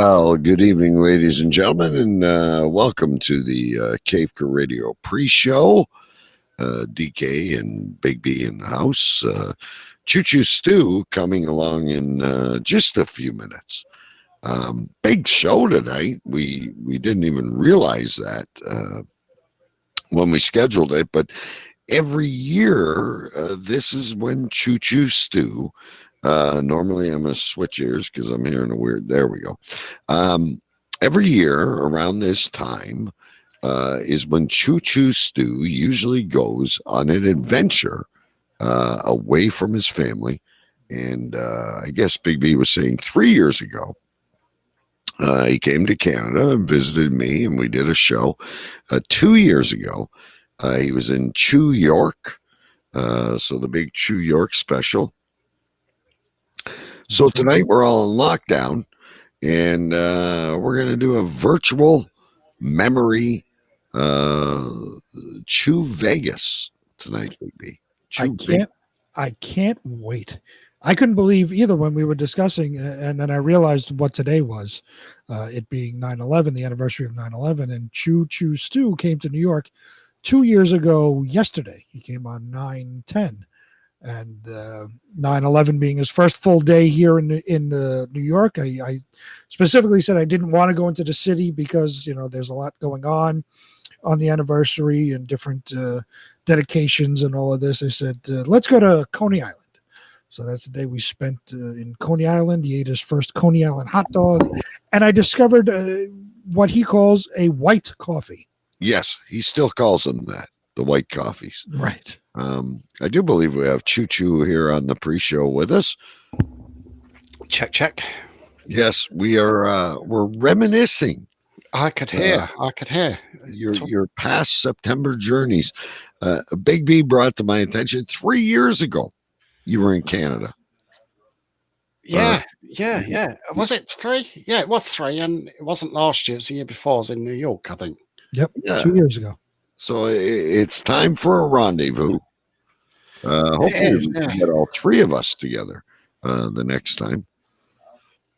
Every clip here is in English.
Well, good evening, ladies and gentlemen, and welcome to the Cave Crew Radio pre-show. DK and Big B in the house. Choo Choo Stu coming along in just a few minutes. Big show tonight. We didn't even realize that when we scheduled it, but every year this is when Choo Choo Stu. Normally I'm going to switch ears because I'm hearing a weird. There we go. Every year around this time is when Choo Choo Stu usually goes on an adventure away from his family. And I guess Big B was saying 3 years ago, he came to Canada and visited me, and we did a show. 2 years ago, he was in Choo York, so the big Choo York special. So tonight we're all in lockdown, and we're going to do a virtual memory Choo Vegas tonight, baby. I can't wait. I couldn't believe either when we were discussing, and then I realized what today was, it being 9/11, the anniversary of 9/11, and Choo Choo Stu came to New York 2 years ago yesterday. He came on 9/10. And 9/11 being his first full day here in New York, I specifically said I didn't want to go into the city because there's a lot going on the anniversary and different dedications and all of this. I said let's go to Coney Island. So that's the day we spent in Coney Island. He ate his first Coney Island hot dog, and I discovered what he calls a white coffee. Yes, he still calls them that, the white coffees. Right. I do believe we have Choo Choo here on the pre-show with us. Check. Yes, we're reminiscing. I could hear your past September journeys. Big B brought to my attention 3 years ago. You were in Canada. Yeah. Was it 3? Yeah, it was 3, and it wasn't last year. It was the year before. I was in New York, I think. Yep, yeah. 2 years ago. So it's time for a rendezvous. Hopefully we can get all three of us together the next time.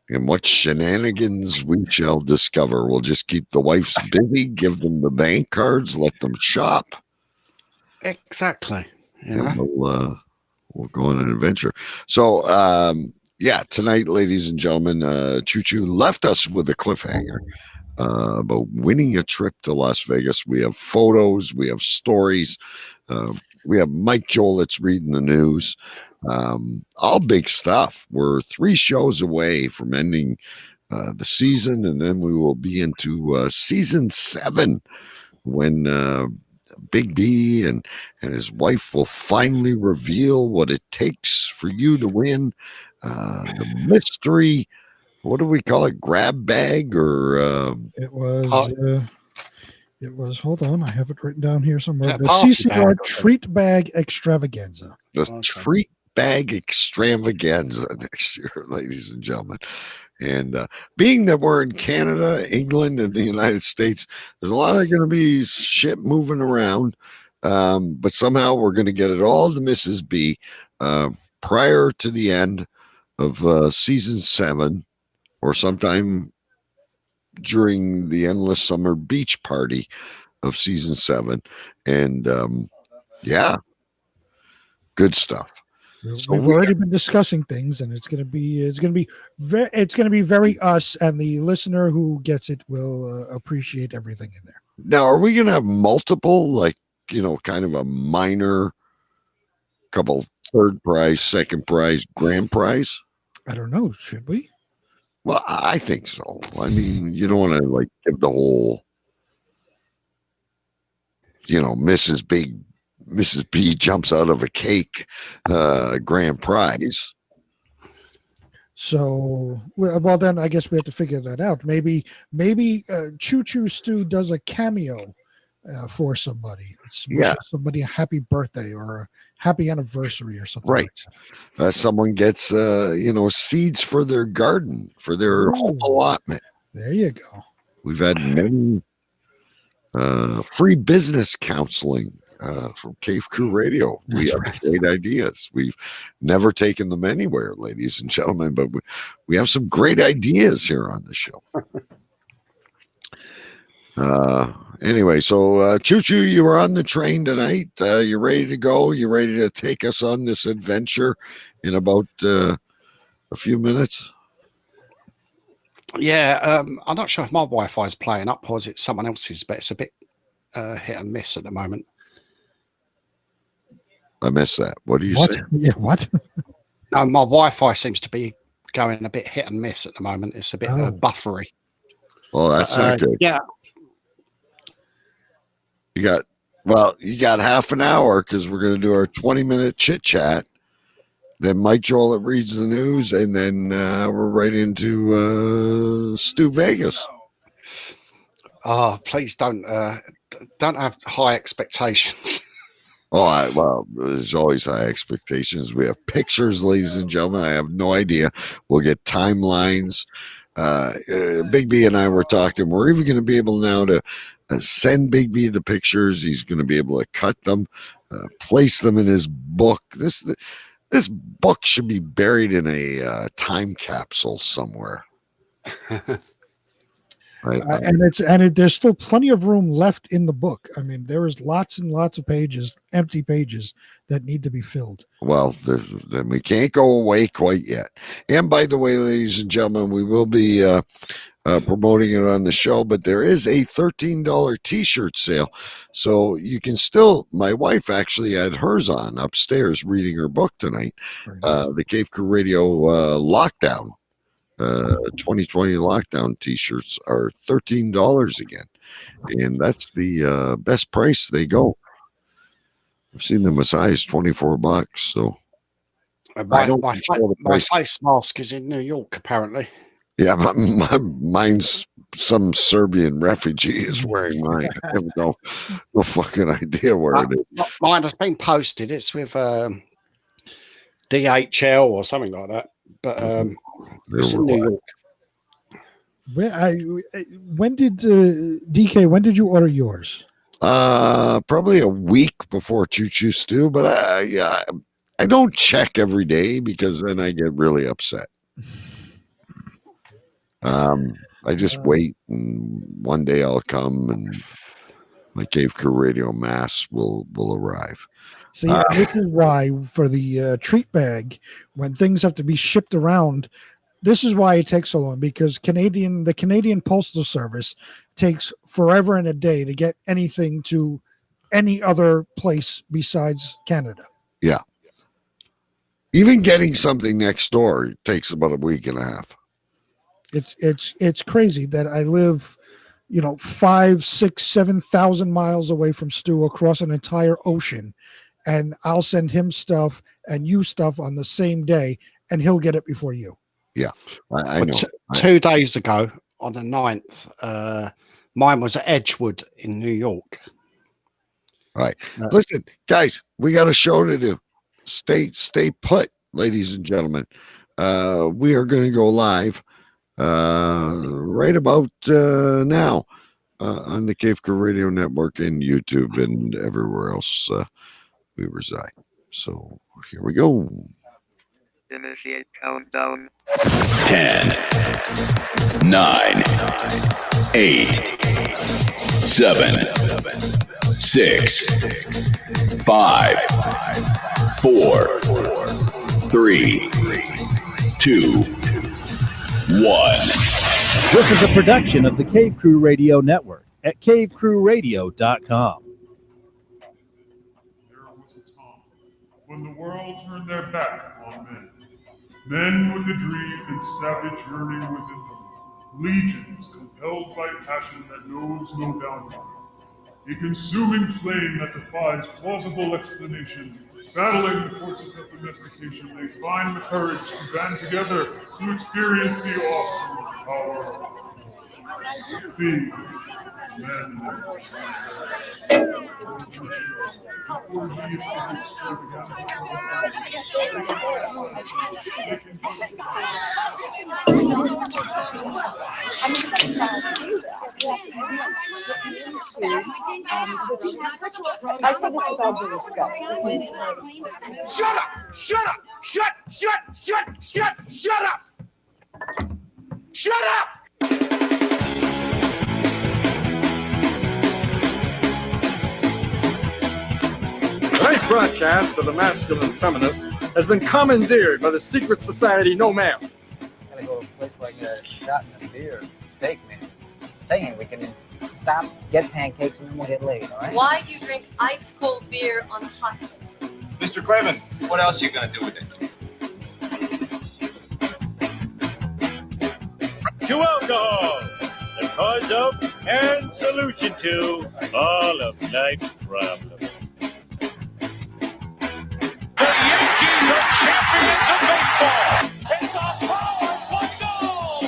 And what shenanigans we shall discover. We'll just keep the wives busy, give them the bank cards, let them shop. Exactly. Yeah. And we'll go on an adventure. So, tonight, ladies and gentlemen, Choo Choo left us with a cliffhanger. About winning a trip to Las Vegas. We have photos, we have stories, we have Mike Jolitz reading the news, all big stuff. We're 3 shows away from ending the season, and then we will be into season 7 when Big B and his wife will finally reveal what it takes for you to win the mystery. What do we call it? Grab bag or it was hold on, I have it written down here somewhere. The CCR treat bag extravaganza. The treat bag extravaganza next year, ladies and gentlemen. And being that we're in Canada, England, and the United States, there's a lot of going to be shit moving around. But somehow we're going to get it all to Mrs. B prior to the end of season 7. Or sometime during the endless summer beach party of season 7, and good stuff. So we've already been discussing things, and it's going to be very us, and the listener who gets it will appreciate everything in there. Now, are we going to have multiple, kind of a minor, couple third prize, second prize, grand prize? I don't know. Should we? Well, I think so. I mean, you don't want to give the whole, Mrs. B jumps out of a cake grand prize. So, well, then I guess we have to figure that out. Maybe Choo Choo Stu does a cameo for somebody. Somebody a happy birthday or a happy anniversary or something. Right. Someone gets, seeds for their garden, for their home allotment. There you go. We've had many free business counseling from Cave Crew Radio. We have great ideas. We've never taken them anywhere, ladies and gentlemen, but we have some great ideas here on the show. Anyway, so Choo Choo, you were on the train tonight. You ready to go? You ready to take us on this adventure in about a few minutes? Yeah, I'm not sure if my Wi-Fi is playing up or is it someone else's, but it's a bit hit and miss at the moment. I missed that. What do you What? say? Yeah, what? No, my Wi-Fi seems to be going a bit hit and miss at the moment. It's a bit buffery. Well, that's not good. Yeah. You got half an hour because we're going to do our 20-minute chit chat. Then Mike Joel reads the news, and then we're right into Stu Vegas. Oh, please don't have high expectations. Well, there's always high expectations. We have pictures, ladies and gentlemen. I have no idea. We'll get timelines. Big B and I were talking. We're even going to be able now to send Big B the pictures. He's going to be able to cut them, place them in his book. This book should be buried in a time capsule somewhere. There's still plenty of room left in the book. I mean, there is lots and lots of pages, empty pages that need to be filled. Well, then we can't go away quite yet. And by the way, ladies and gentlemen, we will be promoting it on the show, but there is a $13 t-shirt sale. So you can still, my wife actually had hers on upstairs reading her book tonight. The Cave Crew Radio Lockdown. 2020 lockdown t-shirts are $13 again, and that's the best price they go. I've seen them as high as $24. So my face mask is in New York, apparently. Yeah, mine's some Serbian refugee is wearing mine. I have no fucking idea where it is. Mine has been posted. It's with DHL or something like that. But it's in New York. When did DK? When did you order yours? Probably a week before Choo Choo Stu, but I don't check every day because then I get really upset. I just wait, and one day I'll come, and my Cave Crew Radio mass will arrive. See, this is why for the treat bag, when things have to be shipped around, this is why it takes so long, because the Canadian Postal Service takes forever and a day to get anything to any other place besides Canada. Yeah. Even getting something next door takes about a week and a half. It's crazy that I live, 5, 6, 7,000 miles away from Stu across an entire ocean, and I'll send him stuff and you stuff on the same day, and he'll get it before you. Yeah, I know. 2 days ago on the 9th, mine was at Edgewood in New York. All right. Listen, guys, we got a show to do. Stay put, ladies and gentlemen. We are going to go live right about now on the Cave Crew Radio Network and YouTube and everywhere else we reside. So here we go. Initiate countdown. 10, 9, 8, 7, 6, 5, 4, 3, 2, 1. This is a production of the Cave Crew Radio Network at cavecrewradio.com. There was a time when the world turned their back on men. Men with a dream and savage yearning within them. Legions compelled by passion that knows no boundary. A consuming flame that defies plausible explanation. Battling the forces of domestication, they find the courage to band together to experience the awesome power of fear. I say this with all due respect. Shut up! Shut up! Shut up! Shut up! Tonight's broadcast of the Masculine Feminist has been commandeered by the secret society No Ma'am. Gotta go to a place where I can get a shot and a beer, steak, man. Saying we can stop, get pancakes, and then we'll get laid, all right? Why do you drink ice cold beer on a hot day? Mr. Clevin, what else are you gonna do with it? To alcohol, the cause of and solution to all of life's problems. The Yankees are champions of baseball! It's a power play goal!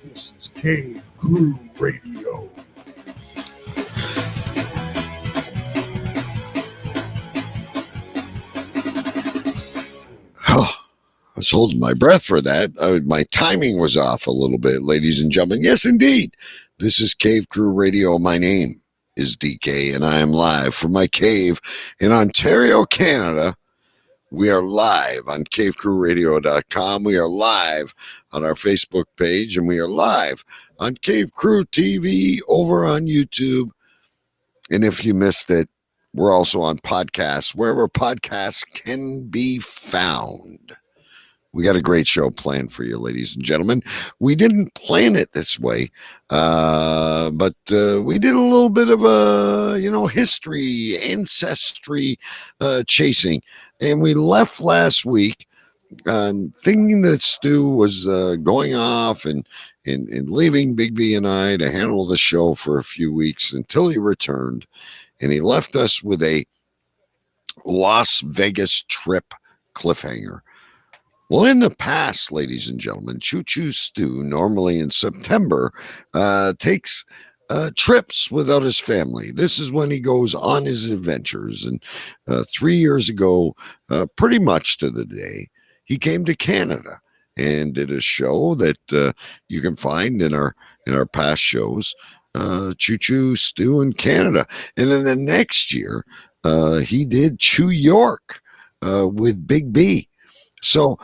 This is Cave Crew Radio. I was holding my breath for that. My timing was off a little bit, ladies and gentlemen. Yes, indeed. This is Cave Crew Radio. My name is DK, and I am live from my cave in Ontario, Canada. We are live on cavecrewradio.com. We are live on our Facebook page, and we are live on Cave Crew TV over on YouTube. And if you missed it, we're also on podcasts, wherever podcasts can be found. We got a great show planned for you, ladies and gentlemen. We didn't plan it this way, but we did a little bit of history, ancestry chasing. And we left last week thinking that Stu was going off and leaving Big B and I to handle the show for a few weeks until he returned. And he left us with a Las Vegas trip cliffhanger. Well, in the past, ladies and gentlemen, Choo Choo Stu, normally in September, takes trips without his family. This is when he goes on his adventures. And 3 years ago, pretty much to the day, he came to Canada and did a show that you can find in our past shows, Choo Choo Stu in Canada. And then the next year, he did Chew York with Big B. So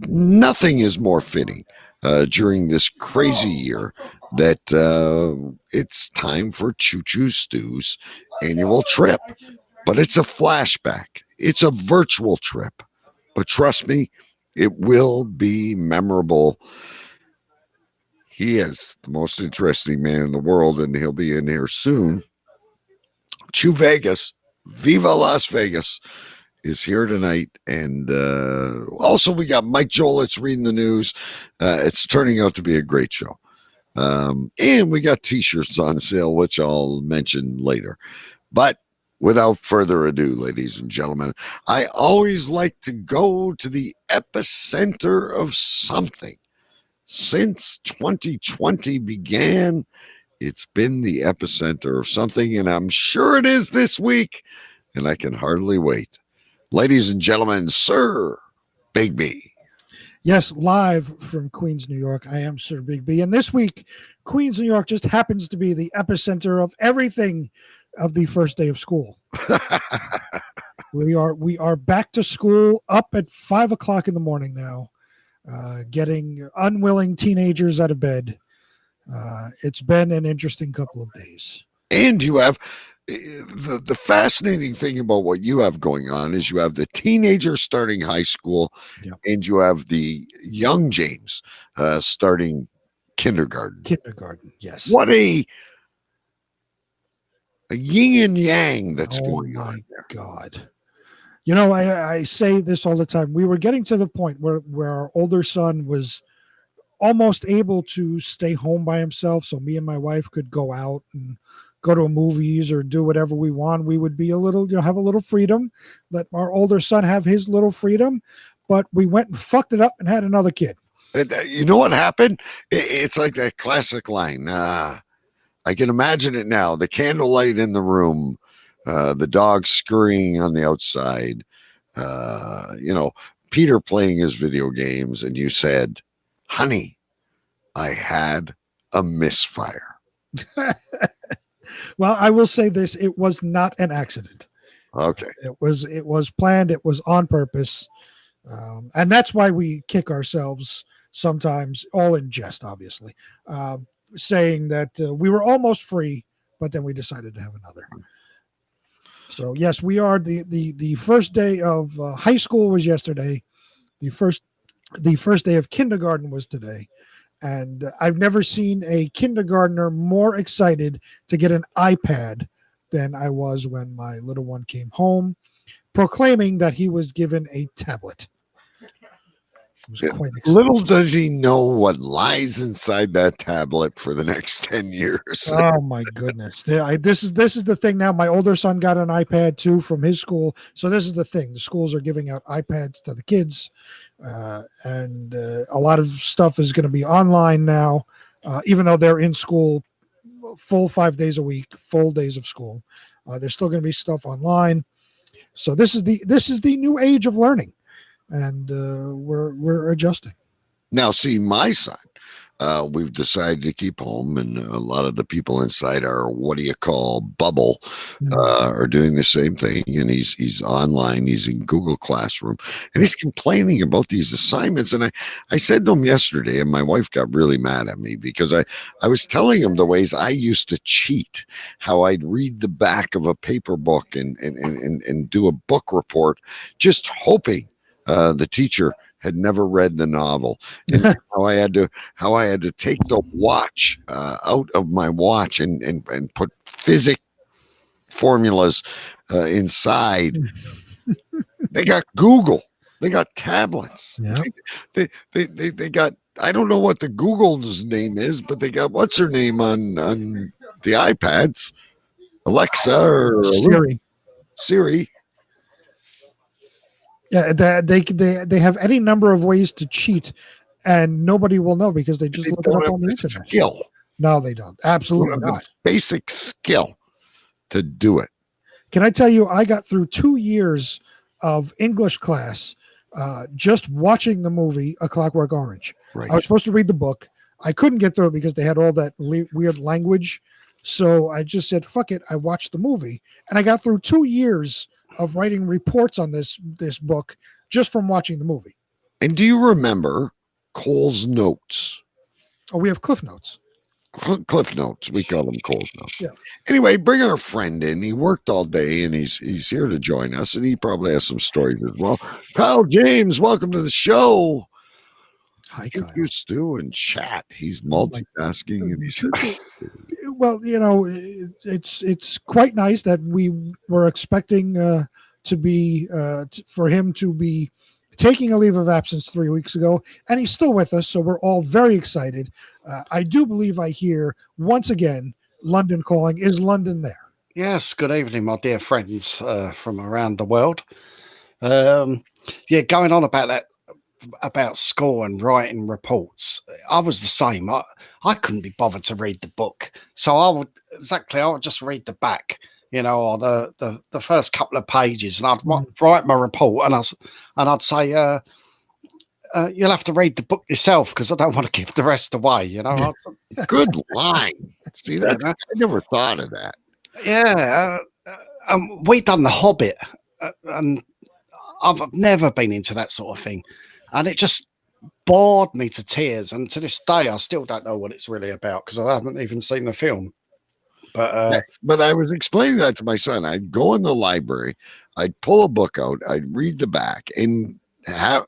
nothing is more fitting during this crazy year that it's time for Choo Choo Stu's annual trip. But it's a flashback. It's a virtual trip. But trust me, it will be memorable. He is the most interesting man in the world, and he'll be in here soon. Chew Vegas, Viva Las Vegas, is here tonight. And also we got Mike Jolitz reading the news. It's turning out to be a great show. And we got t-shirts on sale, which I'll mention later. But without further ado, ladies and gentlemen, I always like to go to the epicenter of something. Since 2020 began, it's been the epicenter of something, and I'm sure it is this week, and I can hardly wait. Ladies and gentlemen, Sir Big B. Yes, live from Queens, New York. I am Sir Big B. And this week, Queens, New York just happens to be the epicenter of everything of the first day of school. We are back to school, up at 5 o'clock in the morning now, getting unwilling teenagers out of bed. It's been an interesting couple of days. And you have the fascinating thing about what you have going on is you have the teenagers starting high school, yep, and you have the young James starting kindergarten. Yes. What a yin and yang that's going on there. God. You know, I say this all the time. We were getting to the point where our older son was almost able to stay home by himself, so me and my wife could go out and go to movies or do whatever we want. We would be a little, have a little freedom, let our older son have his little freedom. But we went and fucked it up and had another kid. You know what happened? It's like that classic line. I can imagine it now. The candlelight in the room, the dog scurrying on the outside, Peter playing his video games, and you said, honey, I had a misfire. Well, I will say this: it was not an accident. Okay. It was planned. It was on purpose, and that's why we kick ourselves sometimes, all in jest, obviously, saying that we were almost free, but then we decided to have another. So yes, we are the first day of high school was yesterday. The first day of kindergarten was today. And I've never seen a kindergartner more excited to get an iPad than I was when my little one came home, proclaiming that he was given a tablet. It was quite exciting. Little does he know what lies inside that tablet for the next 10 years. Oh my goodness! This is the thing now. My older son got an iPad too from his school, so this is the thing. The schools are giving out iPads to the kids, and a lot of stuff is going to be online now. Even though they're in school full 5 days a week, full days of school, there's still going to be stuff online. So this is the new age of learning, and we're adjusting. Now, see, my son, we've decided to keep home, and a lot of the people inside our bubble are doing the same thing. And he's online, he's in Google Classroom, and he's complaining about these assignments. And I said to him yesterday, and my wife got really mad at me because I was telling him the ways I used to cheat, how I'd read the back of a paper book and do a book report, just hoping the teacher had never read the novel, and how I had to take the watch out of my watch and put physics formulas inside. They got Google, they got tablets, they got, I don't know what the Google's name is, but they got what's her name on the iPads, Alexa or Siri. Yeah, they have any number of ways to cheat, and nobody will know because they just look it up on the internet. Skill. No, they don't. Absolutely not. Basic skill to do it. Can I tell you, I got through 2 years of English class just watching the movie A Clockwork Orange. Right. I was supposed to read the book. I couldn't get through it because they had all that weird language. So I just said, fuck it. I watched the movie, and I got through 2 years of writing reports on this book just from watching the movie. And do you remember Cole's notes? Oh, we have Cliff Notes. Cliff Notes. We call them Cole's Notes. Yeah. Anyway, bring our friend in. He worked all day, and he's here to join us, and he probably has some stories as well. Kyle James, welcome to the show. Hi, Kyle. Choo Choo Stu and chat. He's multitasking, and he's. Well, it's quite nice that we were expecting to be for him to be taking a leave of absence 3 weeks ago, and he's still with us. So we're all very excited. I do believe I hear once again London calling. Is London there? Yes. Good evening, my dear friends from around the world. Going on about that. About school and writing reports, I was the same. I couldn't be bothered to read the book, so I would just read the back, or the first couple of pages, and I'd write my report, and I'd say, you'll have to read the book yourself because I don't want to give the rest away. Good line. See, that's I never thought of that. Yeah, we done The Hobbit, and I've never been into that sort of thing. And it just bored me to tears. And to this day, I still don't know what it's really about because I haven't even seen the film. But I was explaining that to my son. I'd go in the library, I'd pull a book out, I'd read the back, and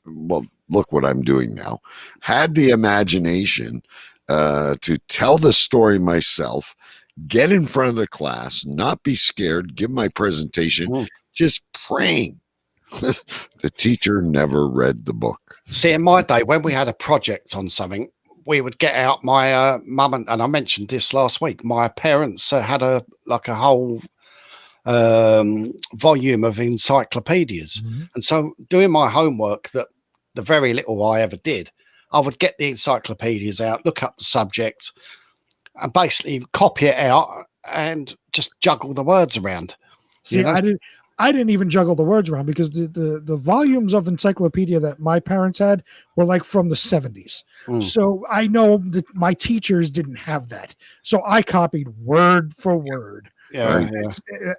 look what I'm doing now. Had the imagination to tell the story myself, get in front of the class, not be scared, give my presentation, just praying. The teacher never read the book. See, in my day, when we had a project on something, we would get out my mum and I mentioned this last week. My parents had a whole volume of encyclopedias, and so doing my homework, that the very little I ever did, I would get the encyclopedias out, look up the subject, and basically copy it out and just juggle the words around. See, I didn't even juggle the words around because the volumes of encyclopedia that my parents had were like from the 70s. So I know that my teachers didn't have that. So I copied word for word. Yeah.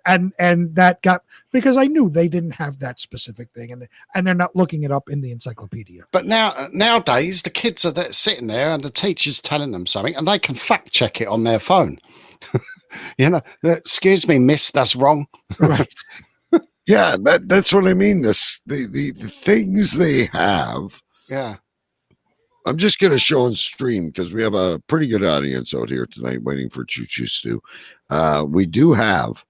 And that got, because I knew they didn't have that specific thing, and they're not looking it up in the encyclopedia. But nowadays the kids are sitting there and the teacher's telling them something and they can fact check it on their phone. Excuse me, miss, that's wrong. Right. Yeah, that's what I mean. The things they have. Yeah. I'm just going to show and stream because we have a pretty good audience out here tonight waiting for Choo Choo Stu. We do have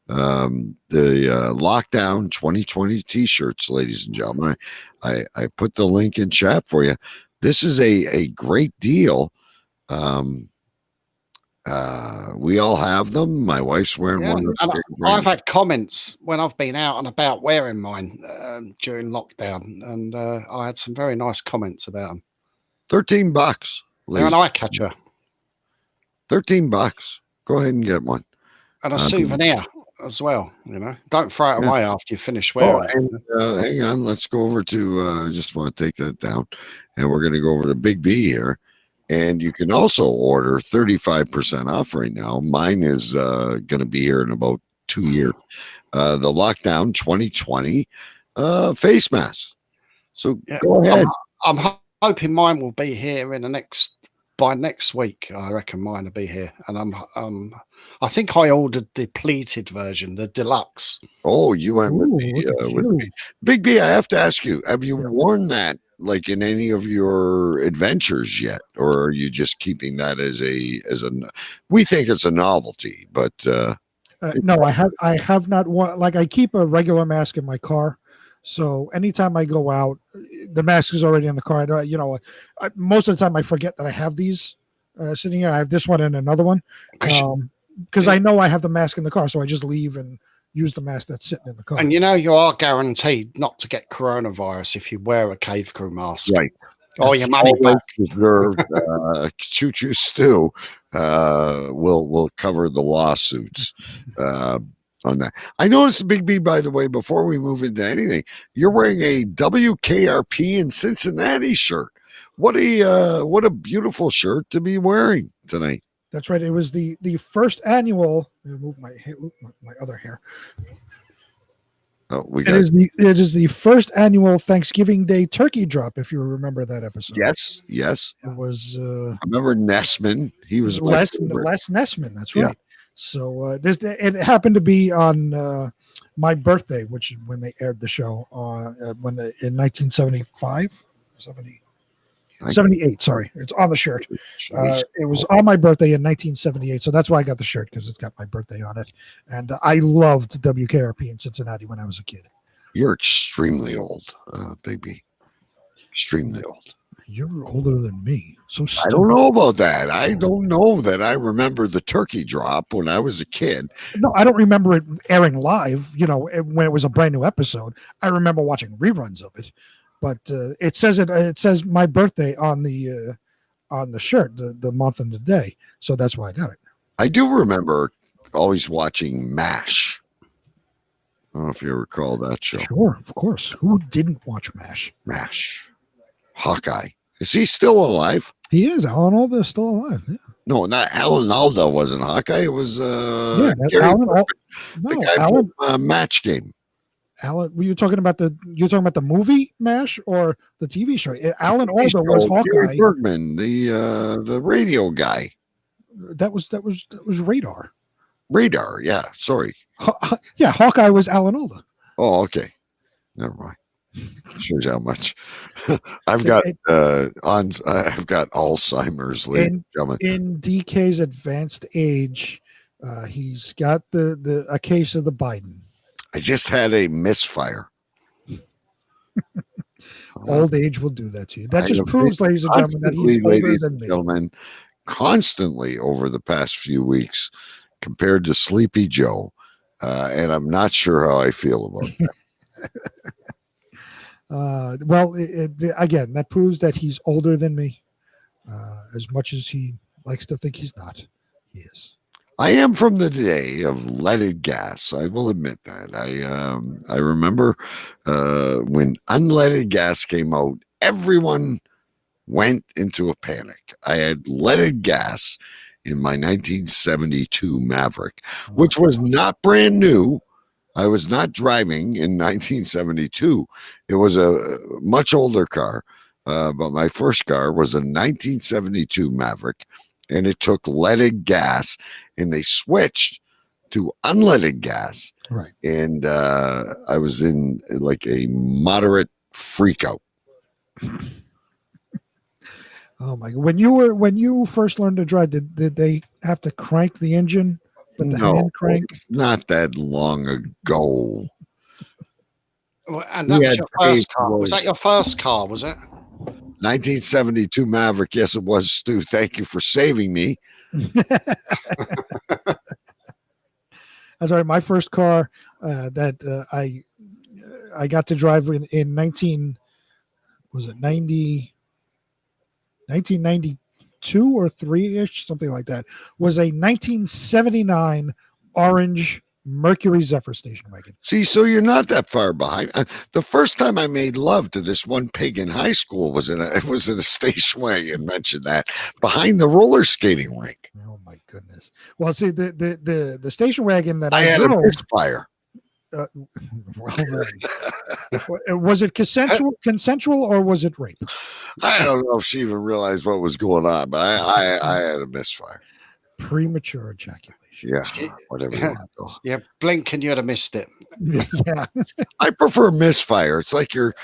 the Lockdown 2020 t-shirts, ladies and gentlemen. I put the link in chat for you. This is a great deal. We all have them. My wife's wearing one. I've had comments when I've been out and about wearing mine during lockdown, and I had some very nice comments about them. $13. They're an eye catcher. $13. Go ahead and get one. And a souvenir as well. Don't throw it away after you finish wearing it. Hang on. Let's go over to. I just want to take that down, and we're going to go over to Big B here. And you can also order 35% off right now. Mine is going to be here in about 2 years. The Lockdown 2020 face mask. So go ahead. I'm hoping mine will be here by next week. I reckon mine will be here. And I think I ordered the pleated version, the deluxe. Oh, you went with me. Big B, I have to ask you, have you worn that like in any of your adventures yet, or are you just keeping that as a we think it's a novelty, but no, I have not worn, like, I keep a regular mask in my car, so anytime I go out, the mask is already in the car. Most of the time I forget that I have these sitting here. I have this one and another one because I know I have the mask in the car, so I just leave and use the mask that's sitting in the car. And you are guaranteed not to get coronavirus if you wear a Cave Crew mask. Right. Oh, your money back. Reserved. Choo Choo Stu will cover the lawsuits on that. I noticed, Big B, by the way, before we move into anything, you're wearing a WKRP in Cincinnati shirt. What a beautiful shirt to be wearing tonight. That's right. It was the first annual. Move my other hair. Oh, it is the first annual Thanksgiving Day turkey drop. If you remember that episode. Yes. It was. I remember Nessman. He was Les Nessman. That's right. Yeah. So it happened to be on my birthday, which is when they aired the show in 1975, 78. Sorry, it's on the shirt. It was on my birthday in 1978, so that's why I got the shirt, because it's got my birthday on it. And I loved WKRP in Cincinnati when I was a kid. You're extremely old, Big B. Extremely old. You're older than me. So I don't know about that. I don't know that I remember the turkey drop when I was a kid. No, I don't remember it airing live. When it was a brand new episode. I remember watching reruns of it. But it says my birthday on the shirt, the month and the day. So that's why I got it. I do remember always watching MASH. I don't know if you recall that show. Sure, of course. Who didn't watch MASH? MASH. Hawkeye. Is he still alive? He is. Alan Alda is still alive. Yeah. No, not Alan Alda wasn't Hawkeye. It was Alan, the guy from Match Game. Alan, were you talking about the movie MASH or the TV show? Alan Alda was Hawkeye. Gary Bergman, the radio guy. That was Radar. Radar, yeah. Sorry. Yeah, Hawkeye was Alan Alda. Oh, okay. Never mind. Shows how much I've got Alzheimer's, ladies and gentlemen. In DK's advanced age, he's got a case of the Biden. I just had a misfire. Old age will do that to you. That just proves, ladies and gentlemen, that he's older than me. Gentlemen, constantly over the past few weeks compared to Sleepy Joe, and I'm not sure how I feel about that. Well, again, that proves that he's older than me. As much as he likes to think he's not, he is. I am from the day of leaded gas. I will admit that. I remember when unleaded gas came out, everyone went into a panic. I had leaded gas in my 1972 Maverick, which was not brand new. I was not driving in 1972. It was a much older car, but my first car was a 1972 Maverick, and it took leaded gas, and they switched to unleaded gas. Right. And I was in like a moderate freak out. Oh my God! When you first learned to drive, did they have to crank the engine? But the hand crank? Not that long ago. Well, and that was your first car. Was that your first car? Was it 1972 Maverick? Yes, it was. Stu, thank you for saving me. That's right. My first car that I got to drive in 1992 or 3-ish, something like that, was a 1979 orange Mercury Zephyr station wagon. See, so you're not that far behind. The first time I made love to this one pig in high school was in a station wagon. Mentioned that behind the roller skating rink. Oh my goodness! Well, see, the station wagon that I had drove, a misfire. Was it consensual or was it rape? I don't know if she even realized what was going on, but I had a misfire. Premature ejaculation. Yeah, whatever. You want to go. Yeah, blink and you'd have missed it. Yeah. I prefer misfire. It's like you're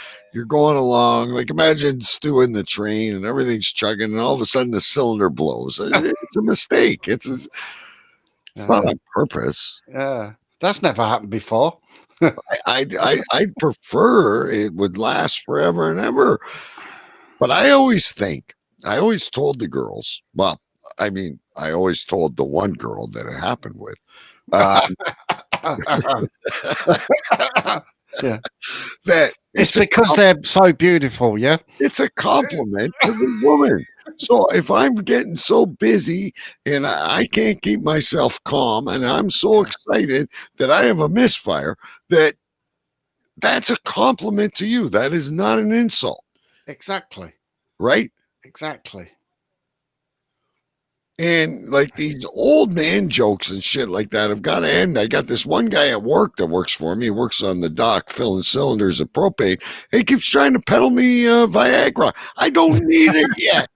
going along. Like imagine Stu in the train and everything's chugging, and all of a sudden the cylinder blows. It's a mistake. It's not on purpose. Yeah, that's never happened before. I'd prefer it would last forever and ever. But I always told the girls, well, I mean, I always told the one girl that it happened with. Yeah. That it's because they're so beautiful, yeah? It's a compliment to the woman. So if I'm getting so busy and I can't keep myself calm and I'm so excited that I have a misfire, that's a compliment to you. That is not an insult. Exactly. Right? Exactly. And like these old man jokes and shit like that have got to end. I got this one guy at work that works for me. He works on the dock filling cylinders of propane. He keeps trying to peddle me Viagra. I don't need it yet.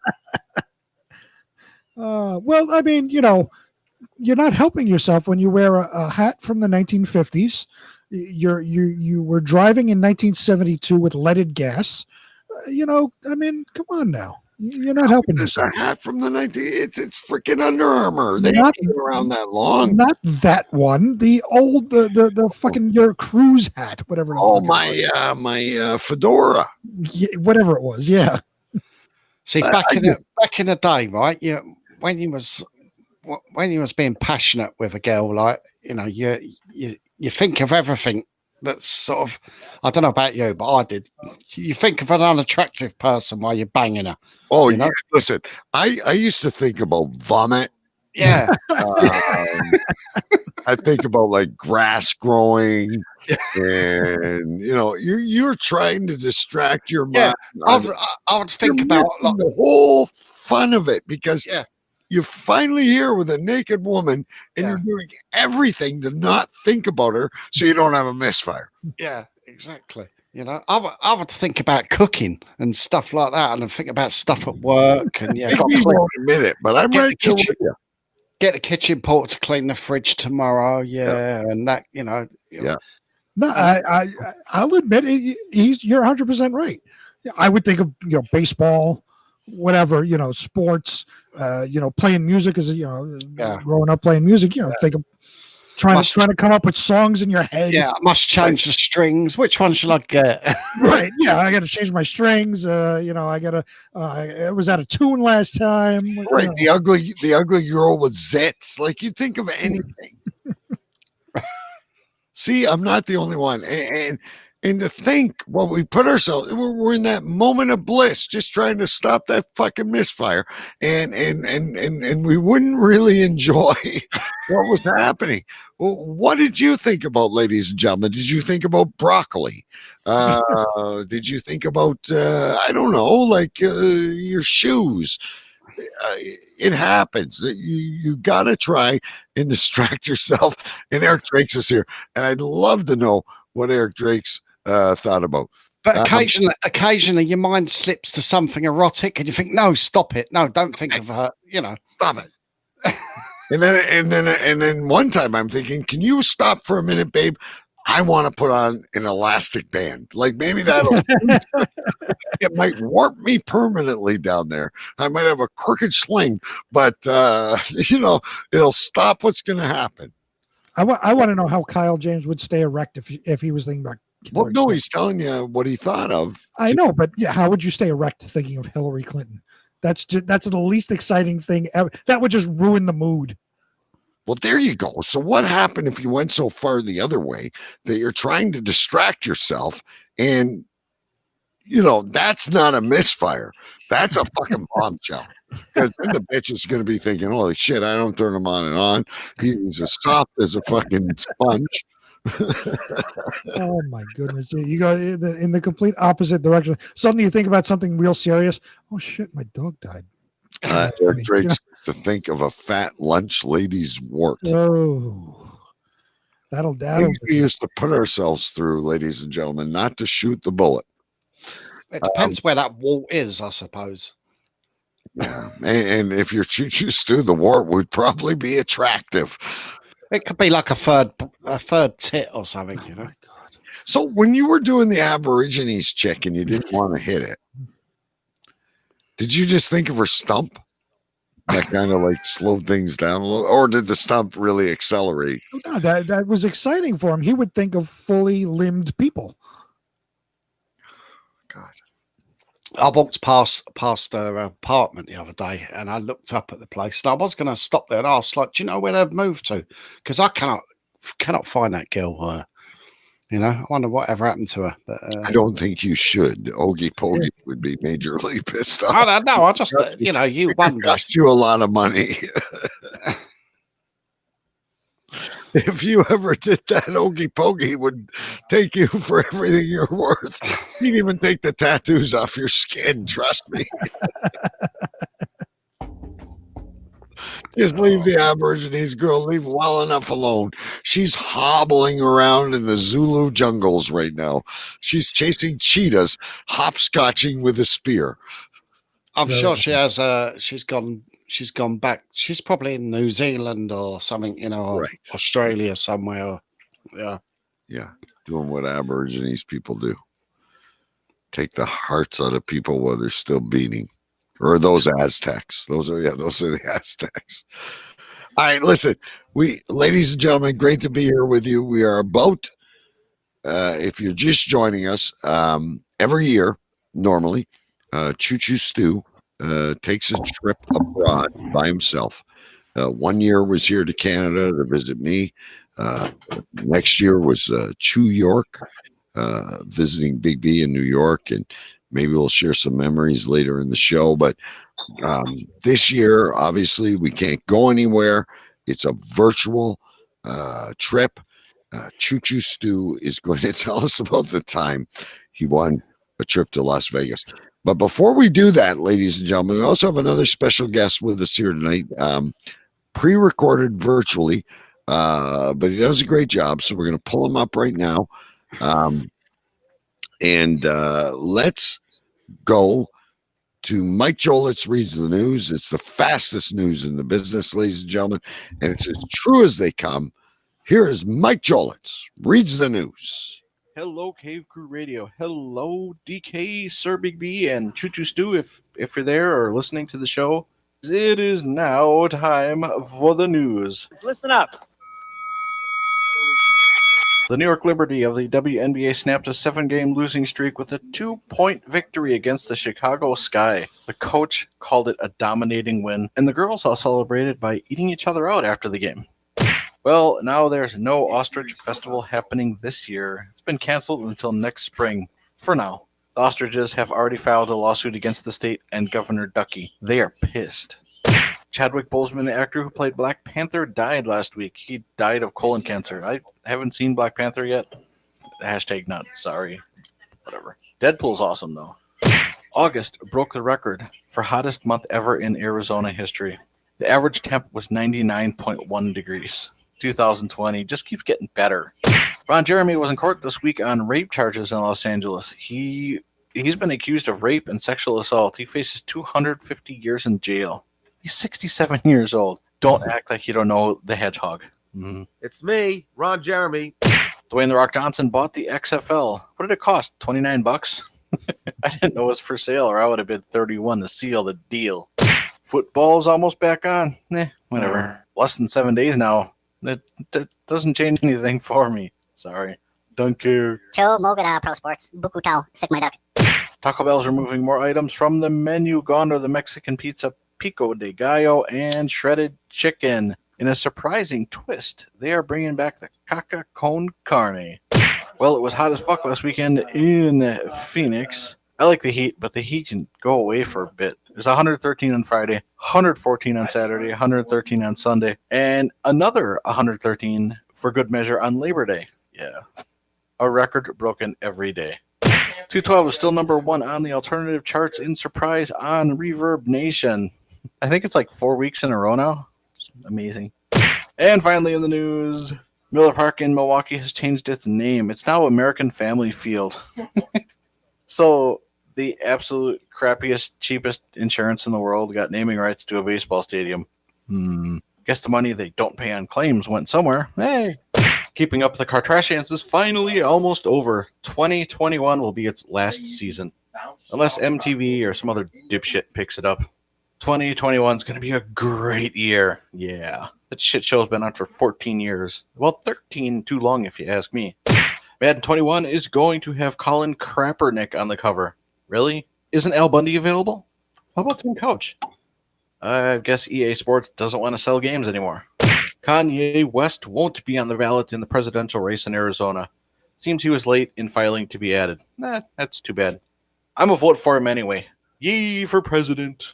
Well, I mean, you're not helping yourself when you wear a hat from the 1950s. You were driving in 1972 with leaded gas. I mean, come on now. You're not helping yourself. A hat from the 19. It's freaking Under Armour. They haven't been around that long. Not that one. The old the fucking your cruise hat, whatever. Oh my fedora. Yeah, whatever it was. Yeah. See, back in the day, right? Yeah, when you was being passionate with a girl, like you think of everything that's sort of, I don't know about you, but I did. You think of an unattractive person while you're banging her. Oh, yeah. Listen, I used to think about vomit. Yeah. I think about like grass growing, and you're trying to distract your mind. I would think about the whole fun of it because you're finally here with a naked woman, and you're doing everything to not think about her, so you don't have a misfire. Yeah, exactly. I would think about cooking and stuff like that, and I think about stuff at work, and you won't admit it, but I'm right there with you. Get the kitchen porter to clean the fridge tomorrow, and that, Yeah. No, I'll admit you're 100% right. I would think of baseball, whatever, sports, playing music as growing up playing music, think of trying to come up with songs in your head. Yeah, I must change the strings. Which one should I get? Right. Yeah, I got to change my strings. I got to. I was out of tune last time. Right. The ugly girl with zits. Like you think of anything. See, I'm not the only one, and And to think what we put ourselves, we're in that moment of bliss, just trying to stop that fucking misfire, and we wouldn't really enjoy what was happening. Well, what did you think about, ladies and gentlemen? Did you think about broccoli? Did you think about I don't know, like your shoes? It happens. You got to try and distract yourself. And Eric Drakes is here, and I'd love to know what Eric Drakes thought about. But occasionally, your mind slips to something erotic, and you think, "No, stop it! No, don't think of her." Stop it. and then one time, I'm thinking, "Can you stop for a minute, babe? I want to put on an elastic band. Like maybe that'll." It might warp me permanently down there. I might have a crooked sling, but it'll stop what's going to happen. I want to know how Kyle James would stay erect if he was thinking about. Well, no, he's telling you what he thought of. I know, but yeah, how would you stay erect thinking of Hillary Clinton? That's the least exciting thing ever. That would just ruin the mood. Well, there you go. So what happened if you went so far the other way that you're trying to distract yourself and that's not a misfire. That's a fucking bombshell. Because then the bitch is going to be thinking, holy shit, I don't turn him on and on. He's as soft as a fucking sponge. Oh, my goodness. You go in the complete opposite direction. Suddenly you think about something real serious. Oh, shit, my dog died. Eric Drake's to think of a fat lunch lady's wart. Oh, that'll we used to put ourselves through, ladies and gentlemen, not to shoot the bullet. It depends where that wart is, I suppose. Yeah, and if you're Choo Choo Stu, the wart would probably be attractive. It could be like a third tit or something, you know. My God. So when you were doing the Aborigines chick and you didn't want to hit it, did you just think of her stump? That kind of like slowed things down a little, or did the stump really accelerate? No, that was exciting for him. He would think of fully limbed people. God. I walked past her apartment the other day, and I looked up at the place, and I was going to stop there and ask, like, do you know where they've moved to? Because I cannot find that girl. I wonder whatever happened to her. But I don't think you should. Ogie Pogie would be majorly pissed off. I don't know. I just, you wonder. Cost you a lot of money. If you ever did that, Ogie Pogie would take you for everything you're worth. He'd even take the tattoos off your skin, trust me. Just leave the Aborigines girl, leave well enough alone. She's hobbling around in the Zulu jungles right now. She's chasing cheetahs, hopscotching with a spear. I'm sure she has. She's gone back. She's probably in New Zealand or something, or Right. Australia somewhere. Yeah. Yeah, doing what Aborigines people do. Take the hearts out of people while they're still beating. Or those Aztecs. Those are the Aztecs. All right, listen, ladies and gentlemen, great to be here with you. We are about, if you're just joining us, every year, normally, Choo Choo Stu takes a trip abroad by himself. 1 year was here to Canada to visit me. Next year was Chew York, visiting Big B in New York, and maybe we'll share some memories later in the show. But this year, obviously, we can't go anywhere. It's a virtual trip. Choo Choo Stu is going to tell us about the time he won a trip to Las Vegas. But before we do that, ladies and gentlemen, we also have another special guest with us here tonight, pre-recorded virtually, but he does a great job. So we're going to pull him up right now. And let's go to Mike Jolitz reads the news. It's the fastest news in the business, ladies and gentlemen, and it's as true as they come. Here is Mike Jolitz reads the news. Hello, Cave Crew Radio. Hello, DK, Sir Big B, and Choo Choo Stu, if you're there or listening to the show. It is now time for the news. Listen up. The New York Liberty of the WNBA snapped a 7-game losing streak with a 2-point victory against the Chicago Sky. The coach called it a dominating win, and the girls all celebrated by eating each other out after the game. Well, now there's no ostrich festival happening this year. It's been canceled until next spring, for now. The ostriches have already filed a lawsuit against the state and Governor Ducky. They are pissed. Chadwick Boseman, the actor who played Black Panther, died last week. He died of colon cancer. I haven't seen Black Panther yet. Hashtag not sorry. Whatever. Deadpool's awesome, though. August broke the record for hottest month ever in Arizona history. The average temp was 99.1 degrees. 2020 just keeps getting better. Ron Jeremy was in court this week on rape charges in Los Angeles. He's been accused of rape and sexual assault. He faces 250 years in jail. He's 67 years old. Don't act like you don't know the hedgehog. It's me, Ron Jeremy. Dwayne "The Rock" Johnson bought the XFL. What did it cost? $29? I didn't know it was for sale, or I would have bid $31 to seal the deal. Football's almost back on. Whatever. Less than 7 days now. That doesn't change anything for me. Sorry. Don't care. Cho Mogada Pro Sports. Buku Tau. Sick my duck. Taco Bell's removing more items from the menu. Gone are the Mexican pizza, pico de gallo, and shredded chicken. In a surprising twist, they are bringing back the caca con carne. Well, it was hot as fuck last weekend in Phoenix. I like the heat, but the heat can go away for a bit. There's 113 on Friday, 114 on Saturday, 113 on Sunday, and another 113 for good measure on Labor Day. Yeah. A record broken every day. 212 is still number one on the alternative charts in surprise on Reverb Nation. I think it's like 4 weeks in a row now. It's amazing. And finally in the news, Miller Park in Milwaukee has changed its name. It's now American Family Field. So the absolute crappiest, cheapest insurance in the world got naming rights to a baseball stadium. Guess the money they don't pay on claims went somewhere. Hey. Keeping Up with the Kardashians is finally almost over. 2021 will be its last season. Unless MTV or some other dipshit picks it up. 2021 is going to be a great year. Yeah. That shit show's been on for 14 years. Well, 13 too long if you ask me. Madden 21 is going to have Colin Kaepernick on the cover. Really? Isn't Al Bundy available? How about Tim Couch? I guess EA Sports doesn't want to sell games anymore. Kanye West won't be on the ballot in the presidential race in Arizona. Seems he was late in filing to be added. That's too bad. I'm a vote for him anyway. Yay for president.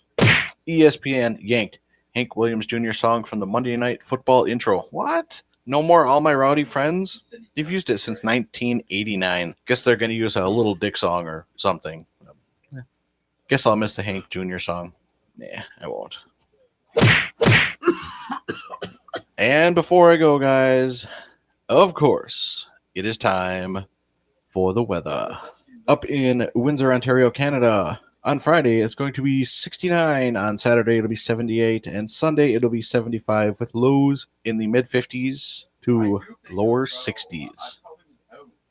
ESPN yanked Hank Williams Jr. song from the Monday Night Football intro. What? No more All My Rowdy Friends? They've used it since 1989. Guess they're going to use a Little Dick song or something. Guess I'll miss the Hank Jr. song. Nah, I won't. And before I go, guys, of course, it is time for the weather. Up in Windsor, Ontario, Canada, on Friday, it's going to be 69. On Saturday, it'll be 78. And Sunday, it'll be 75 with lows in the mid-50s to lower 60s.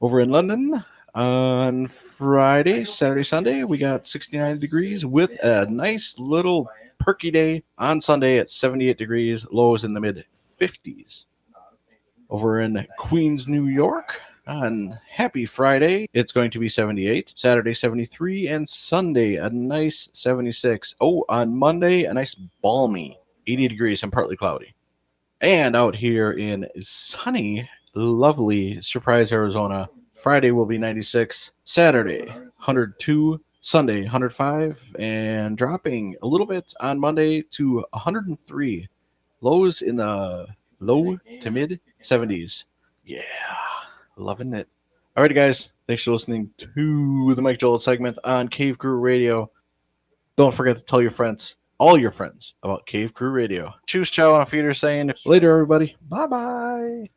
Over in London, on Friday, Saturday, Sunday, we got 69 degrees with a nice little perky day. On Sunday, it's 78 degrees, lows in the mid-50s. Over in Queens, New York, on Happy Friday, it's going to be 78, Saturday 73, and Sunday a nice 76. Oh, on Monday, a nice balmy 80 degrees and partly cloudy. And out here in sunny, lovely Surprise, Arizona, Friday will be 96, Saturday 102, Sunday 105, and dropping a little bit on Monday to 103. Lows in the low to mid 70s. Yeah. Loving it. Alrighty, guys. Thanks for listening to the Mike Joel segment on Cave Crew Radio. Don't forget to tell your friends, all your friends, about Cave Crew Radio. Choose Chow on a feeder saying later, everybody. Bye-bye.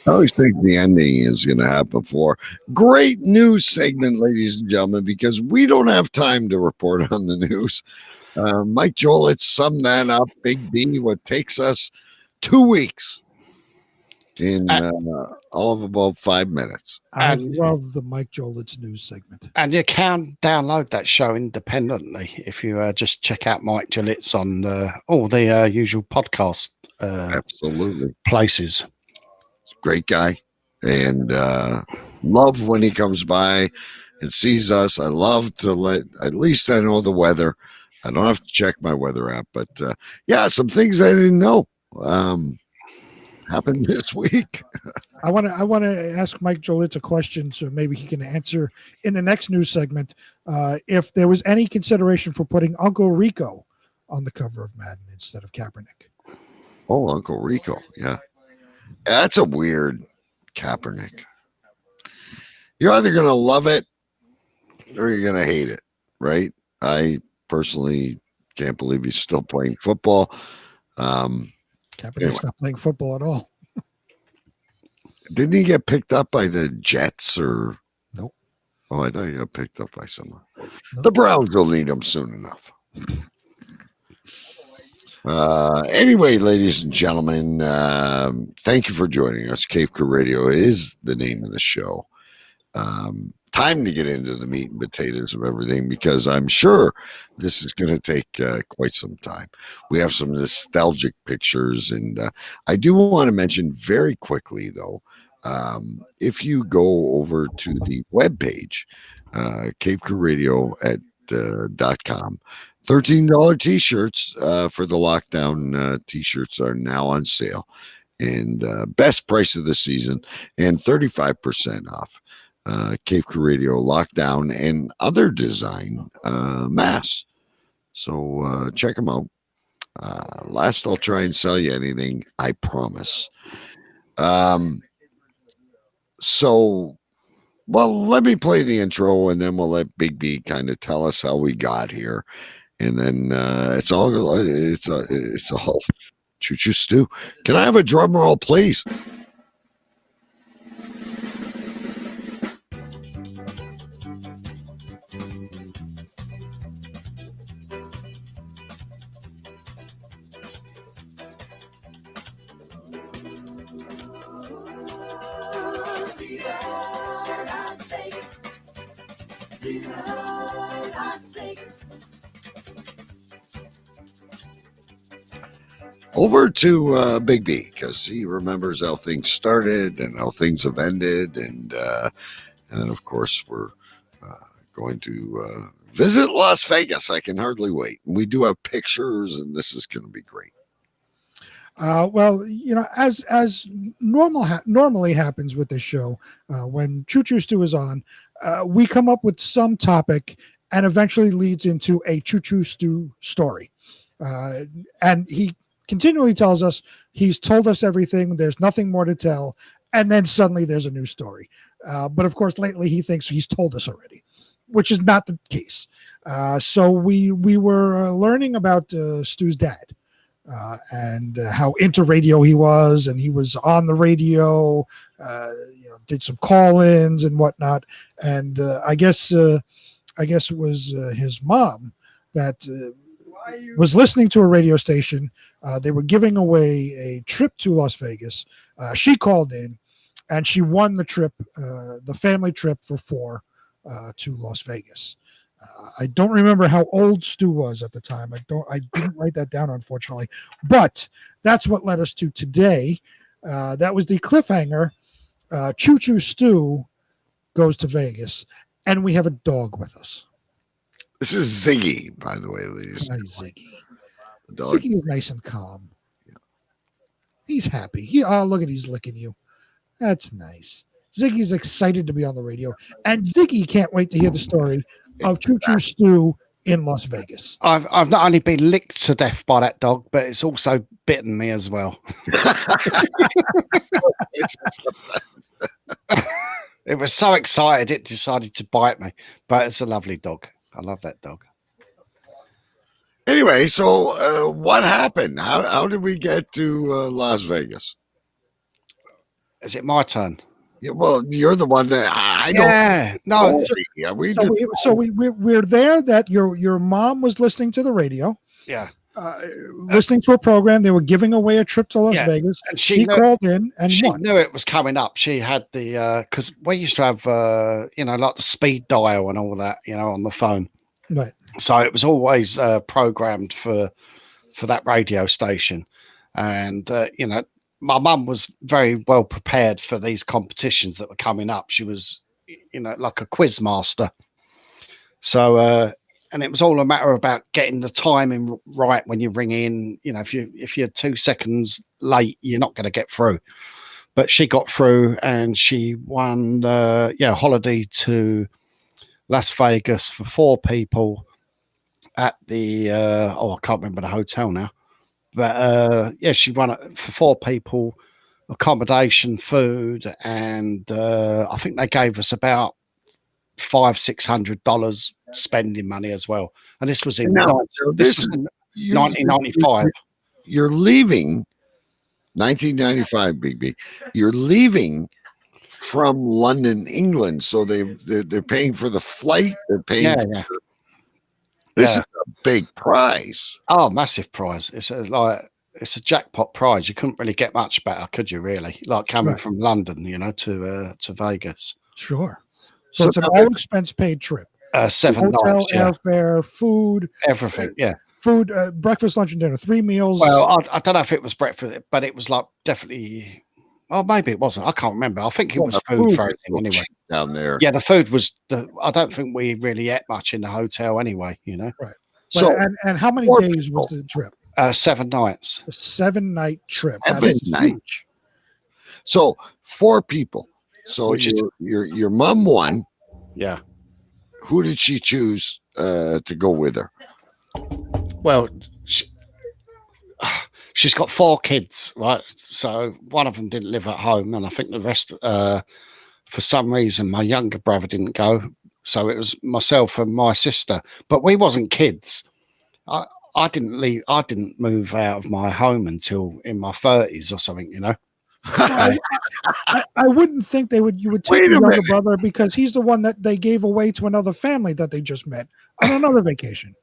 I always think the ending is going to happen for great news segment, ladies and gentlemen, because we don't have time to report on the news. Mike Jolitz summed that up. Big B, what takes us 2 weeks in all of about 5 minutes. I love the Mike Jolitz news segment. And you can download that show independently if you just check out Mike Jolitz on all the usual podcast absolutely places. Great guy, and love when he comes by and sees us. I love to at least I know the weather. I don't have to check my weather app, but yeah, some things I didn't know happened this week. I want to ask Mike Jolitz a question, so maybe he can answer in the next news segment. If there was any consideration for putting Uncle Rico on the cover of Madden instead of Kaepernick. Oh, Uncle Rico, yeah. That's a weird Kaepernick. You're either going to love it or you're going to hate it, right? I personally can't believe he's still playing football. Kaepernick's not playing football at all. Didn't he get picked up by the Jets or? Nope. Oh, I thought he got picked up by someone. Nope. The Browns will need him soon enough. Anyway, ladies and gentlemen, thank you for joining us. Cave Crew Radio is the name of the show. Time to get into the meat and potatoes of everything, because I'm sure this is going to take quite some time. We have some nostalgic pictures, and I do want to mention very quickly, though, if you go over to the webpage, cavecrewradio.com, $13 t-shirts for the lockdown t-shirts are now on sale, and best price of the season, and 35% off. Cave Crew Radio lockdown and other design masks. So check them out. Last, I'll try and sell you anything, I promise. So, well, let me play the intro, and then we'll let Big B kind of tell us how we got here, and then it's all Choo Choo Stu. Can I have a drum roll, please? Over to Big B, because he remembers how things started and how things have ended, and then of course we're going to visit Las Vegas. I can hardly wait. And we do have pictures, and this is going to be great. Well, you know, as normally happens with this show, when Choo Choo Stu is on, we come up with some topic, and eventually leads into a Choo Choo Stu story, and he continually tells us he's told us everything. There's nothing more to tell, and then suddenly there's a new story. But of course, lately he thinks he's told us already, which is not the case. So we were learning about Stu's dad. And how into radio he was, and he was on the radio, did some call-ins and whatnot. And I guess it was his mom that was listening to a radio station. They were giving away a trip to Las Vegas. She called in, and she won the trip, the family trip for 4 to Las Vegas. I don't remember how old Stu was at the time. I didn't write that down, unfortunately. But that's what led us to today. That was the cliffhanger. Choo Choo Stu goes to Vegas, and we have a dog with us. This is Ziggy, by the way, ladies. Hi, Ziggy. Ziggy is nice and calm. He's happy. Look at he's licking you. That's nice. Ziggy's excited to be on the radio, and Ziggy can't wait to hear the story of Choo Choo Stu in Las Vegas. I've not only been licked to death by that dog, but it's also bitten me as well. It was so excited it decided to bite me, but it's a lovely dog. I love that dog. Anyway, so what happened? How did we get to Las Vegas? Is it my turn? Yeah, well, you're the one that I don't. Yeah, no. Yeah, we So, we're there that your mom was listening to the radio, Yeah. listening to a program. They were giving away a trip to Las Vegas. And she called in and she won. knew it was coming up. She had the because we used to have like the speed dial and all that, on the phone. Right. So it was always programmed for that radio station, and my mum was very well prepared for these competitions that were coming up. She was, like a quiz master. So and it was all a matter about getting the timing right when you ring in. If you're 2 seconds late, you're not going to get through. But she got through, and she won holiday to Las Vegas for 4 people at the I can't remember the hotel now. But she won it for 4 people, accommodation, food, and I think they gave us about $500-600 spending money as well. And this was in 1995. You're leaving 1995, Big B. You're leaving from London, England, so they're paying for the flight. They're paying. This is a big prize. Oh, massive prize! It's a jackpot prize. You couldn't really get much better, could you? Really, like coming from London, to Vegas. Sure. So it's an all expense paid trip. 7 hotel, nights, airfare, food, everything. Food, breakfast, lunch, and dinner. 3 meals. Well, I don't know if it was breakfast, but it was like definitely. Oh, maybe it wasn't. I can't remember. I think it was food for everything anyway. Down there. Yeah, the food was. I don't think we really ate much in the hotel anyway. Right. So, and how many days was the trip? 7 nights. A 7-night trip. 7 nights. So 4 people. So your mom won. Yeah. Who did she choose to go with her? Well, she's got 4 kids, right? So one of them didn't live at home, and I think the rest, for some reason, my younger brother didn't go. So it was myself and my sister, but we wasn't kids. I didn't leave. I didn't move out of my home until in my 30s or something. I wouldn't think you would take your younger brother, because he's the one that they gave away to another family that they just met on another vacation.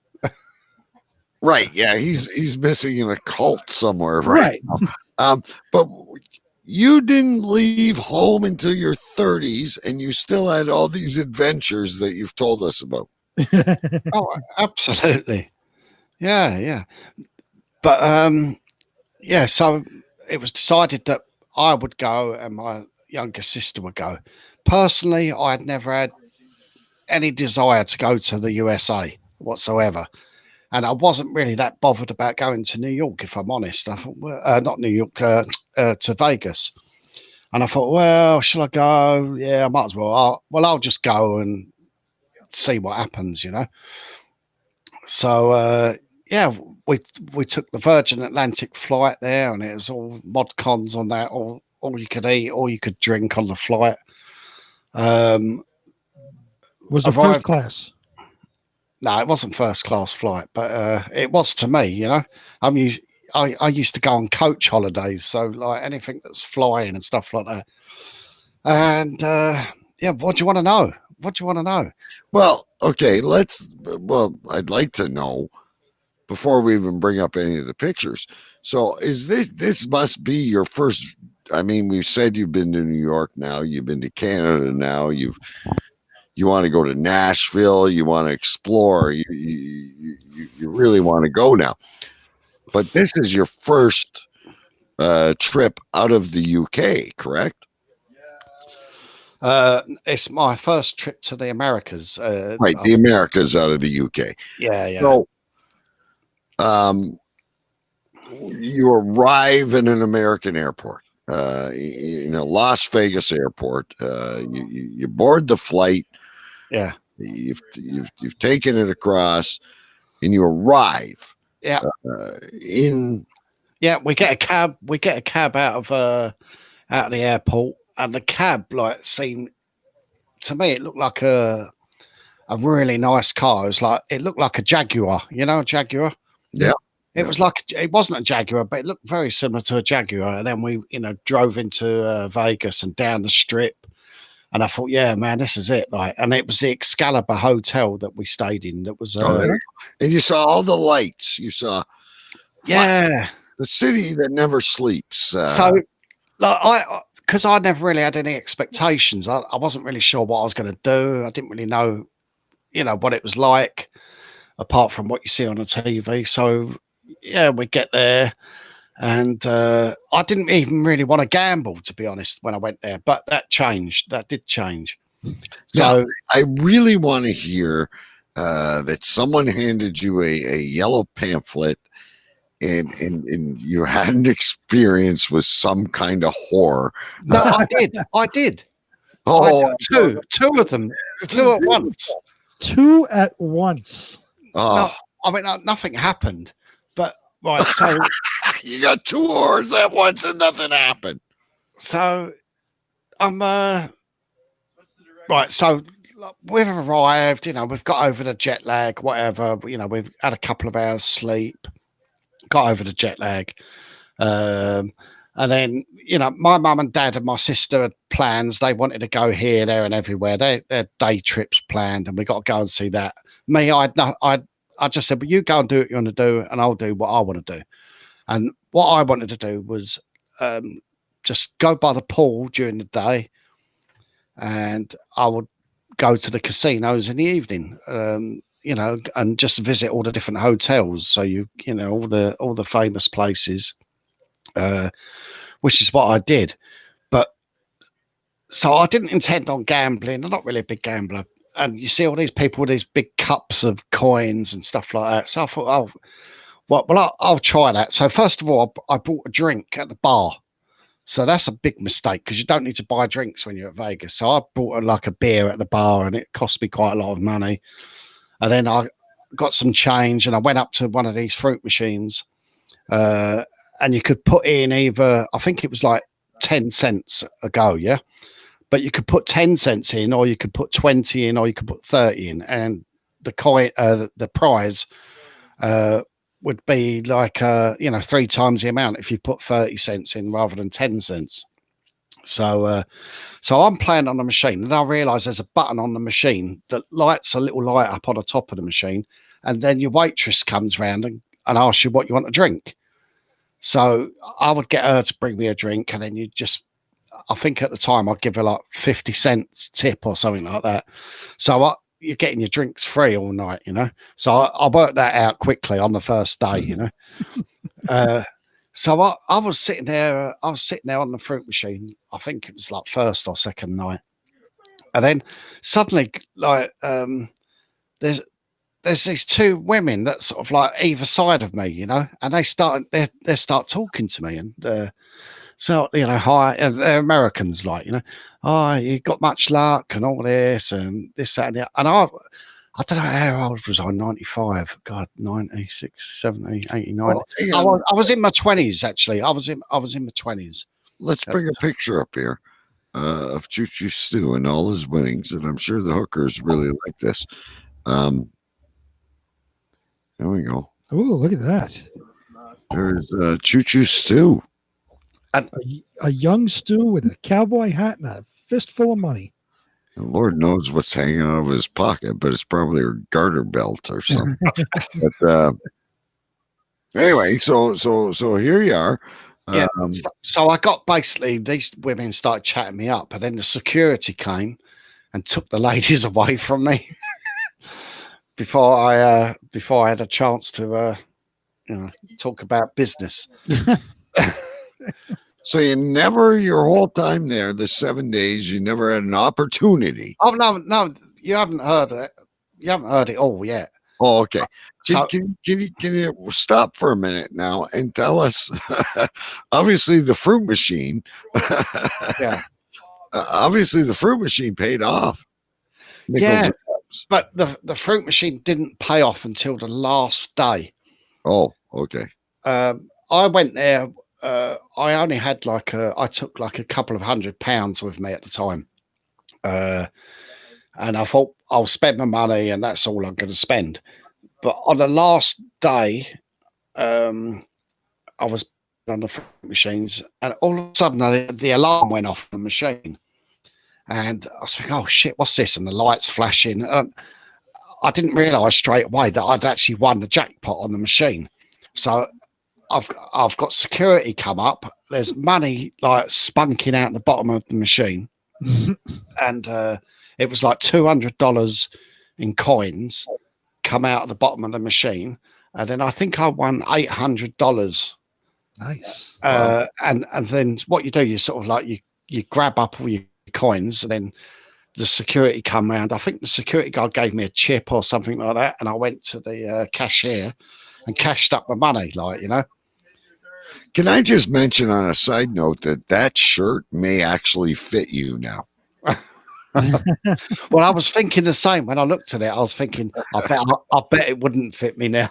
Right. Yeah. He's missing in a cult somewhere. Right. But you didn't leave home until your 30s, and you still had all these adventures that you've told us about. Oh, absolutely. Yeah. But so it was decided that I would go and my younger sister would go. Personally, I had never had any desire to go to the USA whatsoever. And I wasn't really that bothered about going to New York, if I'm honest. I thought, not New York, to Vegas. And I thought, well, shall I go? Yeah, I might as well. I'll just go and see what happens, So, we took the Virgin Atlantic flight there, and it was all mod cons on that, all you could eat, all you could drink on the flight. Was it first class? No, it wasn't first class flight, but it was to me, I used to go on coach holidays, so like anything that's flying and stuff like that. And what do you want to know? Well, okay, I'd like to know before we even bring up any of the pictures. So this must be your first, we've said you've been to New York now, you've been to Canada now, you want to go to Nashville, you want to explore, you really want to go now. But this is your first trip out of the UK, correct? It's my first trip to the Americas. Right, the Americas out of the UK. Yeah. So, you arrive in an American airport, Las Vegas airport. You board the flight. Yeah. You've taken it across, and you arrive. Yeah. We get a cab. We get a cab out of the airport, and the cab seemed to me, it looked like a really nice car. It looked like a Jaguar. A Jaguar. Yeah. It was like it wasn't a Jaguar, but it looked very similar to a Jaguar. And then we, drove into Vegas and down the strip. And I thought, yeah, man, this is it. Like, and it was the Excalibur Hotel that we stayed in. That was, and you saw all the lights. You saw, yeah, the city that never sleeps. So, like, because I never really had any expectations. I wasn't really sure what I was going to do. I didn't really know, what it was like, apart from what you see on the TV. So, yeah, we get there. And I didn't even really want to gamble, to be honest, when I went there. But that changed. That did change. So now, I really want to hear that someone handed you a yellow pamphlet and you had an experience with some kind of whore. No, I did. Oh, two of them. Two at once. Two at once. Oh. No, I mean, nothing happened. But, right, so... You got two whores at once and nothing happened. So I'm right. So we've arrived. We've got over the jet lag. Whatever. We've had a couple of hours sleep. Got over the jet lag. And then my mum and dad and my sister had plans. They wanted to go here, there, and everywhere. They had day trips planned, and we got to go and see that. Me, I just said, "Well, you go and do what you want to do, and I'll do what I want to do." And what I wanted to do was just go by the pool during the day, and I would go to the casinos in the evening, and just visit all the different hotels. So all the famous places, which is what I did. But so I didn't intend on gambling. I'm not really a big gambler. And you see all these people with these big cups of coins and stuff like that. So I thought, well, I'll try that. So first of all, I bought a drink at the bar. So that's a big mistake because you don't need to buy drinks when you're at Vegas. So I bought a beer at the bar and it cost me quite a lot of money. And then I got some change and I went up to one of these fruit machines and you could put in either, I think it was like 10 cents a go, yeah? But you could put 10 cents in or you could put 20 in or you could put 30 in. And the prize would be like 3 times the amount if you put 30 cents in rather than 10 cents. So I'm playing on the machine and I realize there's a button on the machine that lights a little light up on the top of the machine, and then your waitress comes round and asks you what you want to drink. So I would get her to bring me a drink, and then I think at the time I'd give her like 50 cents tip or something like that. So you're getting your drinks free all night, So I worked that out quickly on the first day, So I was sitting there. I was sitting there on the fruit machine. I think it was like first or second night, and then suddenly, there's these two women that sort of like either side of me, and they start talking to me, and so hi, and they're Americans, oh, you got much luck and all this and this, that, and that. And I don't know how old was I, 95, God, 96, 70, 89. I was in my 20s, actually. I was in my 20s. Let's bring a picture up here of Choo Choo Stu and all his winnings, and I'm sure the hookers really like this. There we go. Oh, look at that. There's Choo Choo Stu. A young Stu with a cowboy hat and a fistful of money. And Lord knows what's hanging out of his pocket, but it's probably a garter belt or something. But anyway, so here you are. Yeah. So I got basically these women started chatting me up, and then the security came and took the ladies away from me before I had a chance to talk about business. So your whole time there, the 7 days, you never had an opportunity. Oh no, you haven't heard it. You haven't heard it all yet. Oh, okay. So, can you stop for a minute now and tell us? Obviously, the fruit machine. Yeah. Obviously, the fruit machine paid off. Yeah, but the fruit machine didn't pay off until the last day. Oh, okay. I went there. I only had I took like a couple of £100 with me at the time. And I thought I'll spend my money and that's all I'm going to spend. But on the last day, I was on the fruit machines, and all of a sudden the alarm went off the machine, and I was thinking, "Oh shit, what's this?" And the lights flashing. I didn't realise straight away that I'd actually won the jackpot on the machine. So I've got security come up. There's money like spunking out the bottom of the machine, and it was like $200 in coins come out of the bottom of the machine, and then I think I won $800. Nice. And then what you do, you sort of like you grab up all your coins, and then the security come round. I think the security guard gave me a chip or something like that, and I went to the cashier and cashed up the money, like, you know. Can I just mention on a side note that shirt may actually fit you now? Well, I was thinking the same when I looked at it. I was thinking, I bet it wouldn't fit me now.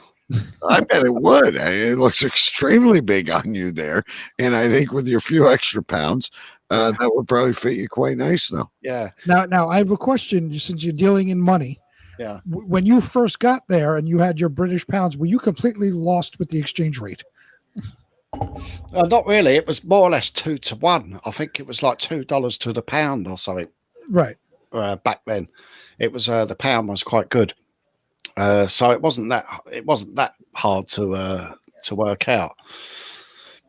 I bet it would. It looks extremely big on you there, and I think with your few extra pounds, that would probably fit you quite nice now. Yeah. Now I have a question. Since you're dealing in money, Yeah. When you first got there and you had your British pounds, were you completely lost with the exchange rate? Not really. It was more or less 2 to 1. I think it was like $2 to the pound or something. Right. Back then, it was the pound was quite good, so it wasn't that hard to work out.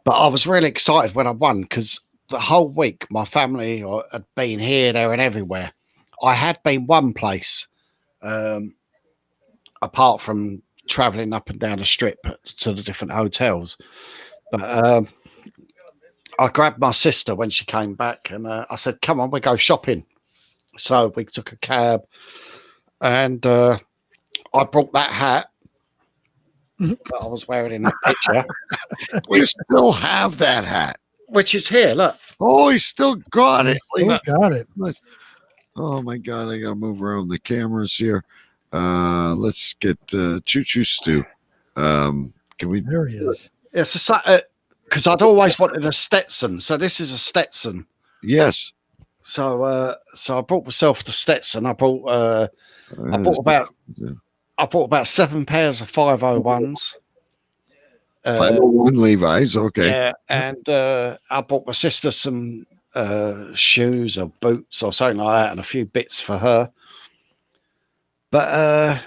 But I was really excited when I won, because the whole week my family had been here, there, and everywhere. I had been one place, apart from traveling up and down the strip to the different hotels. But I grabbed my sister when she came back, and I said, "Come on, we go shopping." So we took a cab, and I brought that hat that I was wearing in that picture. We still have that hat, which is here. Look. Oh, he still got it. Got it. Oh my God, I gotta move around the cameras here. Let's get Choo Choo Stu. Can we? There he is. It's because I'd always wanted a Stetson, so this is a Stetson. Yes. So I bought myself the Stetson. I bought about 7 pairs of 501s. 501 Levi's, okay. Yeah, and I bought my sister some shoes or boots or something like that, and a few bits for her. But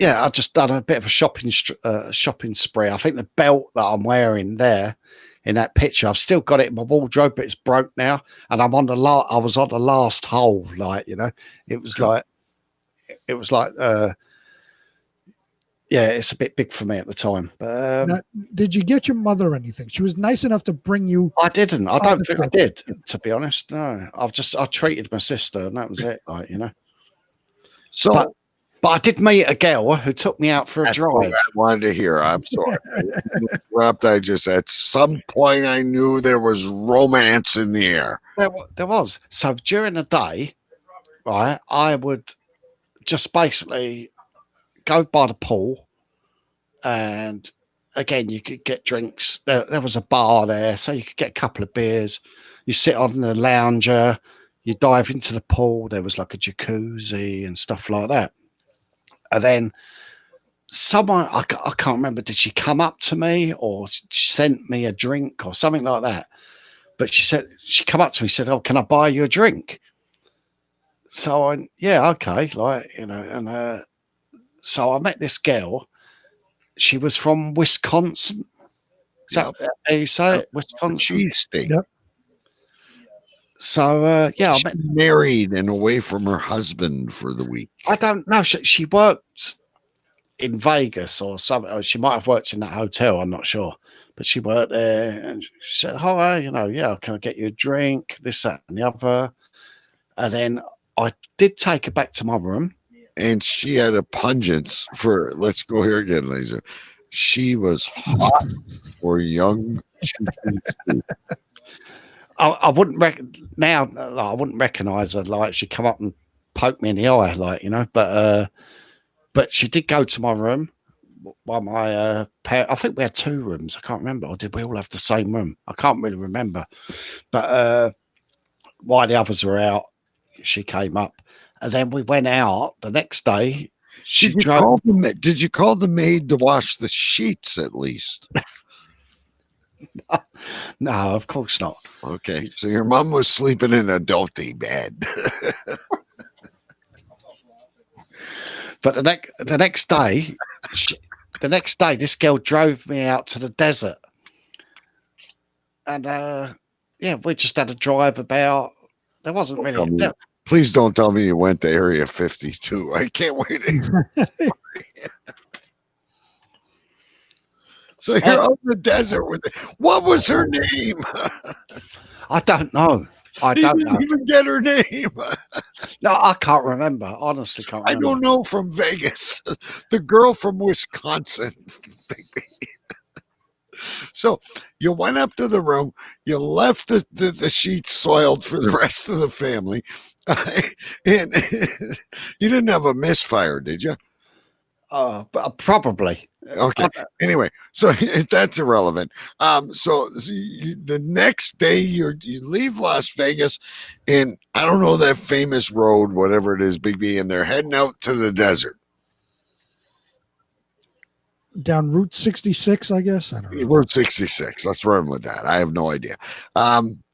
I just done a bit of a shopping spree. I think the belt that I'm wearing there in that picture, I've still got it in my wardrobe, but it's broke now, and I'm on the I was on the last hole, like, you know. It was like it's a bit big for me at the time. Now, did you get your mother anything? She was nice enough to bring you. I didn't. I don't think I did, to be honest. No, I treated my sister, and that was it. Like, you know. So, but I did meet a girl who took me out for a drive. What I wanted to hear. I'm sorry. I just at some point I knew there was romance in the air. There was. So during the day, right, I would just basically go by the pool, and again, you could get drinks. There was a bar there, so you could get a couple of beers. You sit on the lounger, you dive into the pool. There was like a jacuzzi and stuff like that. And then someone, I can't remember, did she come up to me or she sent me a drink or something like that? But she come up to me and said, "Oh, can I buy you a drink?" So I went, "Yeah, okay." Like, you know, and so I met this girl. She was from Wisconsin. Is that how you say it? Wisconsin? Cheese state. Yep. So I met married and away from her husband for the week. I don't know. She worked in Vegas or something. Or she might have worked in that hotel. I'm not sure, but she worked there, and she said, "Hi, you know, yeah, can I get you a drink? This, that, and the other." And then I did take her back to my room, and she had a pungence for. Let's go here again, Laser. She was hot for young. I wouldn't I wouldn't recognize her. Like, she'd come up and poke me in the eye, like, you know. But she did go to my room. By my I think we had 2 rooms. I can't remember. Or did we all have the same room? I can't really remember. But while the others were out, she came up, and then we went out the next day. She Did you call the maid to wash the sheets at least? No, of course not. Okay, so your mom was sleeping in a dirty bed. But the next day, this girl drove me out to the desert, and we just had a drive about. There wasn't really. Please don't tell me you went to Area 52. I can't wait. So you're out in the desert with it. What was her name? I don't know. I don't know. Even get her name. No, I can't remember. Honestly, can't remember. I don't know from Vegas. The girl from Wisconsin. So you went up to the room. You left the sheets soiled for the rest of the family. And you didn't have a misfire, did you? Probably. Okay. Anyway, so that's irrelevant. So the next day you leave Las Vegas, and I don't know that famous road, whatever it is, Big B, and they're heading out to the desert. Down Route 66, I guess. I don't know. Route 66. Let's run with that. I have no idea.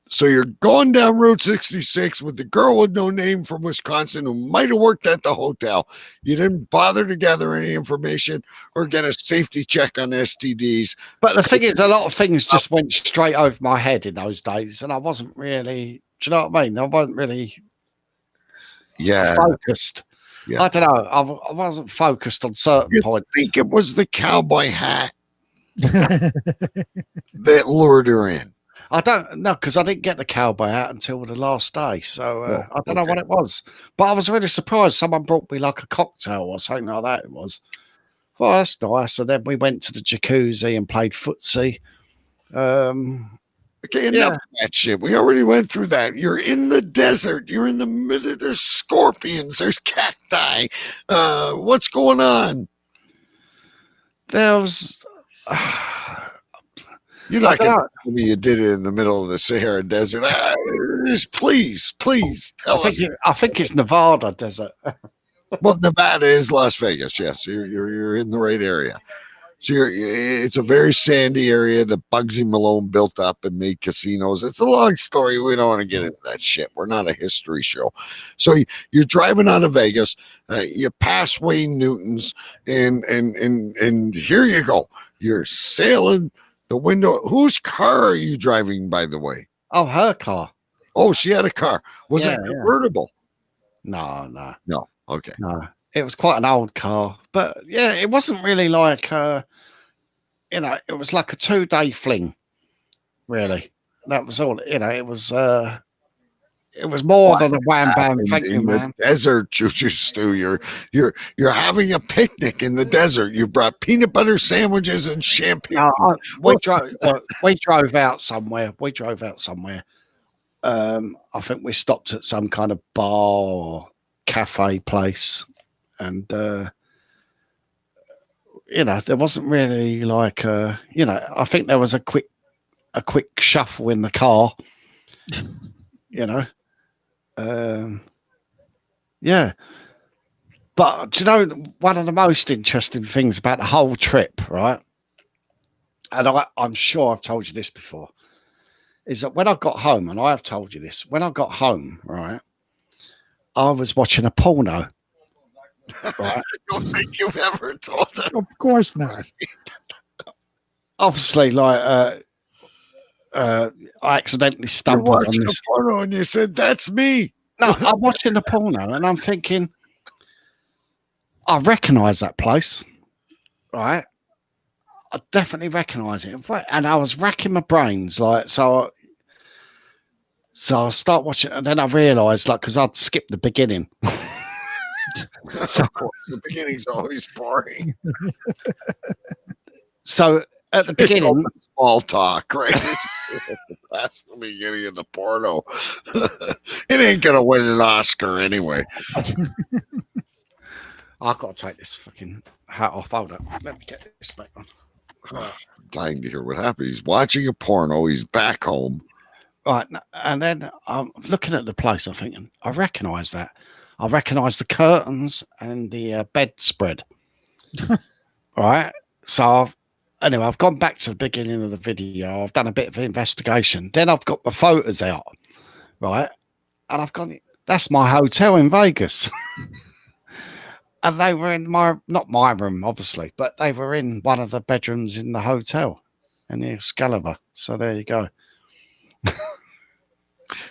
So you're going down Route 66 with the girl with no name from Wisconsin who might have worked at the hotel. You didn't bother to gather any information or get a safety check on STDs. But the thing is, a lot of things just went straight over my head in those days, and I wasn't really. Do you know what I mean? I wasn't really focused. Yeah. I don't know. I wasn't focused on certain points. I think it was the cowboy hat that lured her in. I don't know, because I didn't get the cowboy hat until the last day. So I don't know what it was. But I was really surprised. Someone brought me like a cocktail or something like that. It was. Well, that's nice. And then we went to the jacuzzi and played footsie. Okay, enough of that shit. We already went through that. You're in the desert. You're in the middle. There's scorpions. There's cacti. What's going on? There was. You're not going to tell me you did it in the middle of the Sahara Desert. Please tell us. I think it's Nevada desert. Well, Nevada is Las Vegas. Yes, you're in the right area. So it's a very sandy area that Bugsy Malone built up and made casinos. It's a long story. We don't want to get into that shit. We're not a history show. So you're driving out of Vegas. You pass Wayne Newton's, and here you go. You're sailing the window. Whose car are you driving, by the way? Oh, her car. Oh, she had a car. Was it convertible? No. Okay. No. It was quite an old car, but yeah, it wasn't really like, it was like a 2-day fling, really. That was all. It was more than a wham bam. Thank you, man. Desert, Choo Choo Stu. You're having a picnic in the desert. You brought peanut butter sandwiches and champagne. We drove out somewhere. I think we stopped at some kind of bar or cafe place. And there wasn't really like I think there was a quick shuffle in the car, but do you know, one of the most interesting things about the whole trip, right, and I'm sure I've told you this before, is that when I got home, and I have told you this, when I got home, right, I was watching a porno. Right. I don't think you've ever told that. Of course not. Obviously, like I accidentally stumbled on this porno, and you said, "That's me." No, I'm watching the porno, and I'm thinking, I recognise that place, right? I definitely recognise it, and I was racking my brains, like so. I start watching, and then I realised, like, because I'd skipped the beginning. So, of course, the beginning's always boring. So at the beginning, small talk, right? That's the beginning of the porno. It ain't gonna win an Oscar anyway. I've got to take this fucking hat off. Hold up. Let me get this back on. I'm dying to hear what happened. He's watching a porno. He's back home. Right, and then I'm looking at the place. I'm thinking, I recognise that. I recognised the curtains and the bedspread. Right. So I've gone back to the beginning of the video. I've done a bit of investigation. Then I've got the photos out, right? And I've gone, that's my hotel in Vegas. And they were in not my room, obviously, but they were in one of the bedrooms in the hotel in the Excalibur. So there you go.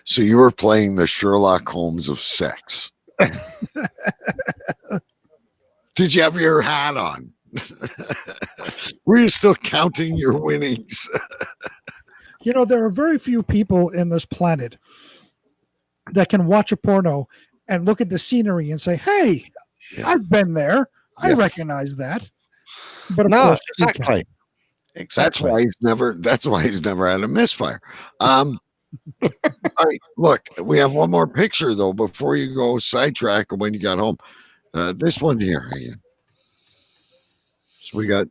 So you were playing the Sherlock Holmes of sex. Did you have your hat on? Were you still counting your winnings? You know, there are very few people in this planet that can watch a porno and look at the scenery and say, hey, I've been there. I recognize that. But of course, exactly. That's why he's never had a misfire. All right, look, we have one more picture though before you go sidetrack when you got home. This one here. So we got.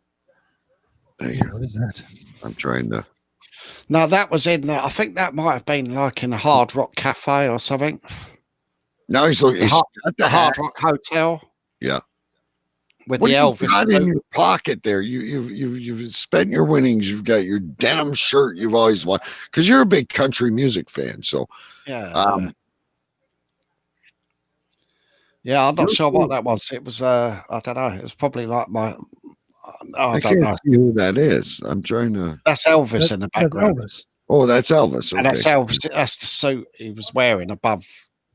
What is that? I'm trying to. No, that was in. I think that might have been like in a Hard Rock Cafe or something. Now he's looking at the Hard Rock Hotel. Yeah. With what the do Elvis you got in suit? your pocket there? You've spent your winnings. You've got your denim shirt you've always wanted because you're a big country music fan. So yeah, yeah. I'm not sure what that was. It was I don't know. It was probably like my. I don't know. See who that is. I'm trying to. That's Elvis in the background. Elvis. Oh, that's Elvis. Okay. And that's Elvis. That's the suit he was wearing above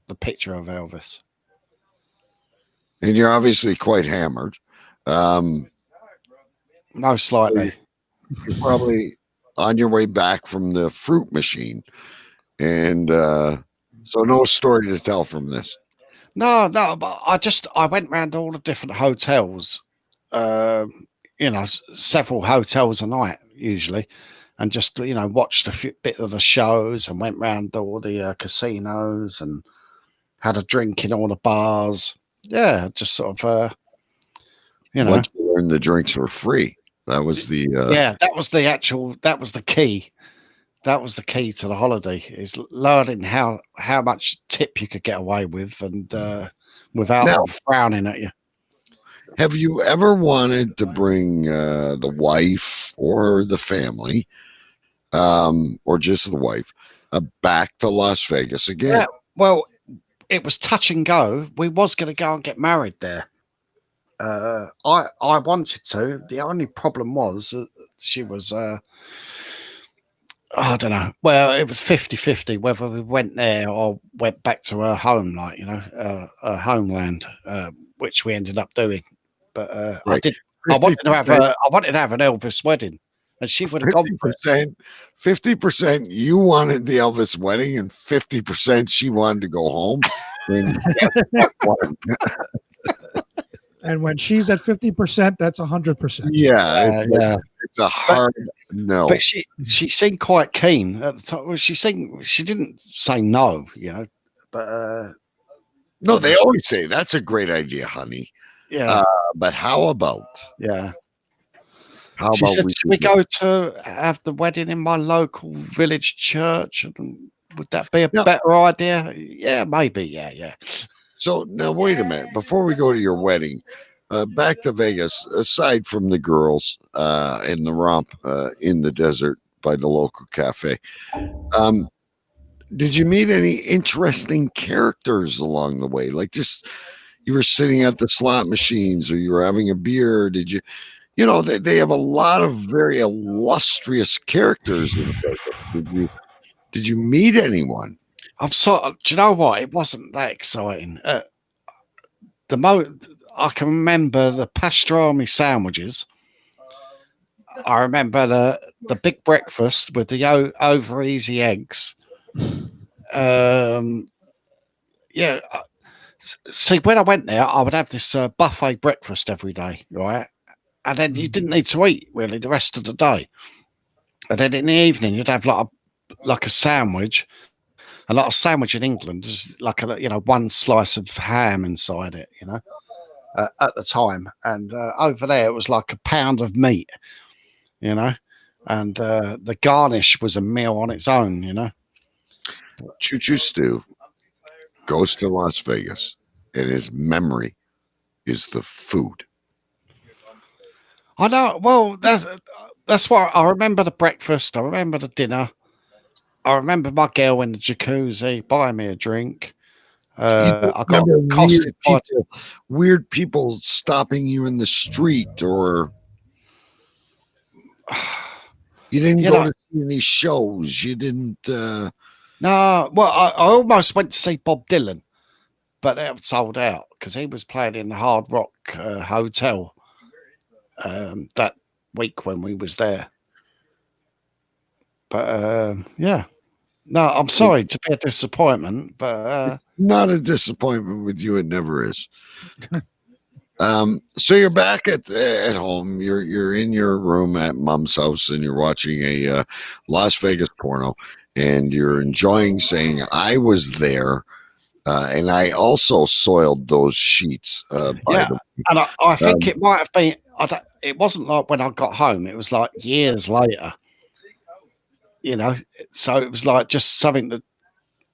the picture of Elvis. And you're obviously quite hammered. Most slightly. You're probably on your way back from the fruit machine. And so no story to tell from this. No, but I went around all the different hotels, several hotels a night usually, and just, watched a bit of the shows and went round all the casinos and had a drink in all the bars. Yeah, just sort of, Once you learned the drinks were free, that was the that was the key. That was the key to the holiday, is learning how much tip you could get away with and without them frowning at you. Have you ever wanted to bring the wife or the family, or just the wife, back to Las Vegas again? Yeah, well, it was touch and go. We was going to go and get married there. I wanted to. The only problem was she was, I don't know. Well, it was 50-50 whether we went there or went back to her home, her homeland, which we ended up doing. But Right. I wanted to have an Elvis wedding, and she would have gone for it. 50% you wanted the Elvis wedding, and 50% she wanted to go home. And when she's at 50%, that's 100%. Yeah, it's a hard no. But she seemed quite keen at the time. Well, she didn't say no, but no, they always say that's a great idea, honey. Yeah, but how about? Yeah. How She about said, should we go to have the wedding in my local village church? And would that be a better idea? Yeah, maybe. Yeah. So now wait a minute. Before we go to your wedding, back to Vegas, aside from the girls and the romp in the desert by the local cafe, did you meet any interesting characters along the way? Like just you were sitting at the slot machines or you were having a beer. Did you, they have a lot of very illustrious characters in Vegas. Did you meet anyone? Do you know what? It wasn't that exciting. I can remember the pastrami sandwiches. I remember the big breakfast with the over easy eggs. See, when I went there, I would have this buffet breakfast every day, right? And then you didn't need to eat really the rest of the day. And then in the evening, you'd have like a sandwich. A lot of sandwich in England is like one slice of ham inside it, at the time. And over there, it was like a pound of meat, and the garnish was a meal on its own, Choo Choo Stu goes to Las Vegas and his memory is the food. I know. Well, that's what I remember. The breakfast. I remember the dinner. I remember my girl in the jacuzzi buying me a drink. I got accosted by weird people stopping you in the street, or you didn't go to see any shows. You didn't. No, well, I almost went to see Bob Dylan, but that was sold out because he was playing in the Hard Rock Hotel that week when we was there. But yeah, no, I'm sorry to be a disappointment, but not a disappointment with you. It never is. So you're back at home. You're in your room at Mom's house, and you're watching a Las Vegas porno, and you're enjoying saying, "I was there." And I also soiled those sheets. Yeah, and I think it might have been. It wasn't like when I got home. It was like years later. You know, so it was like just something that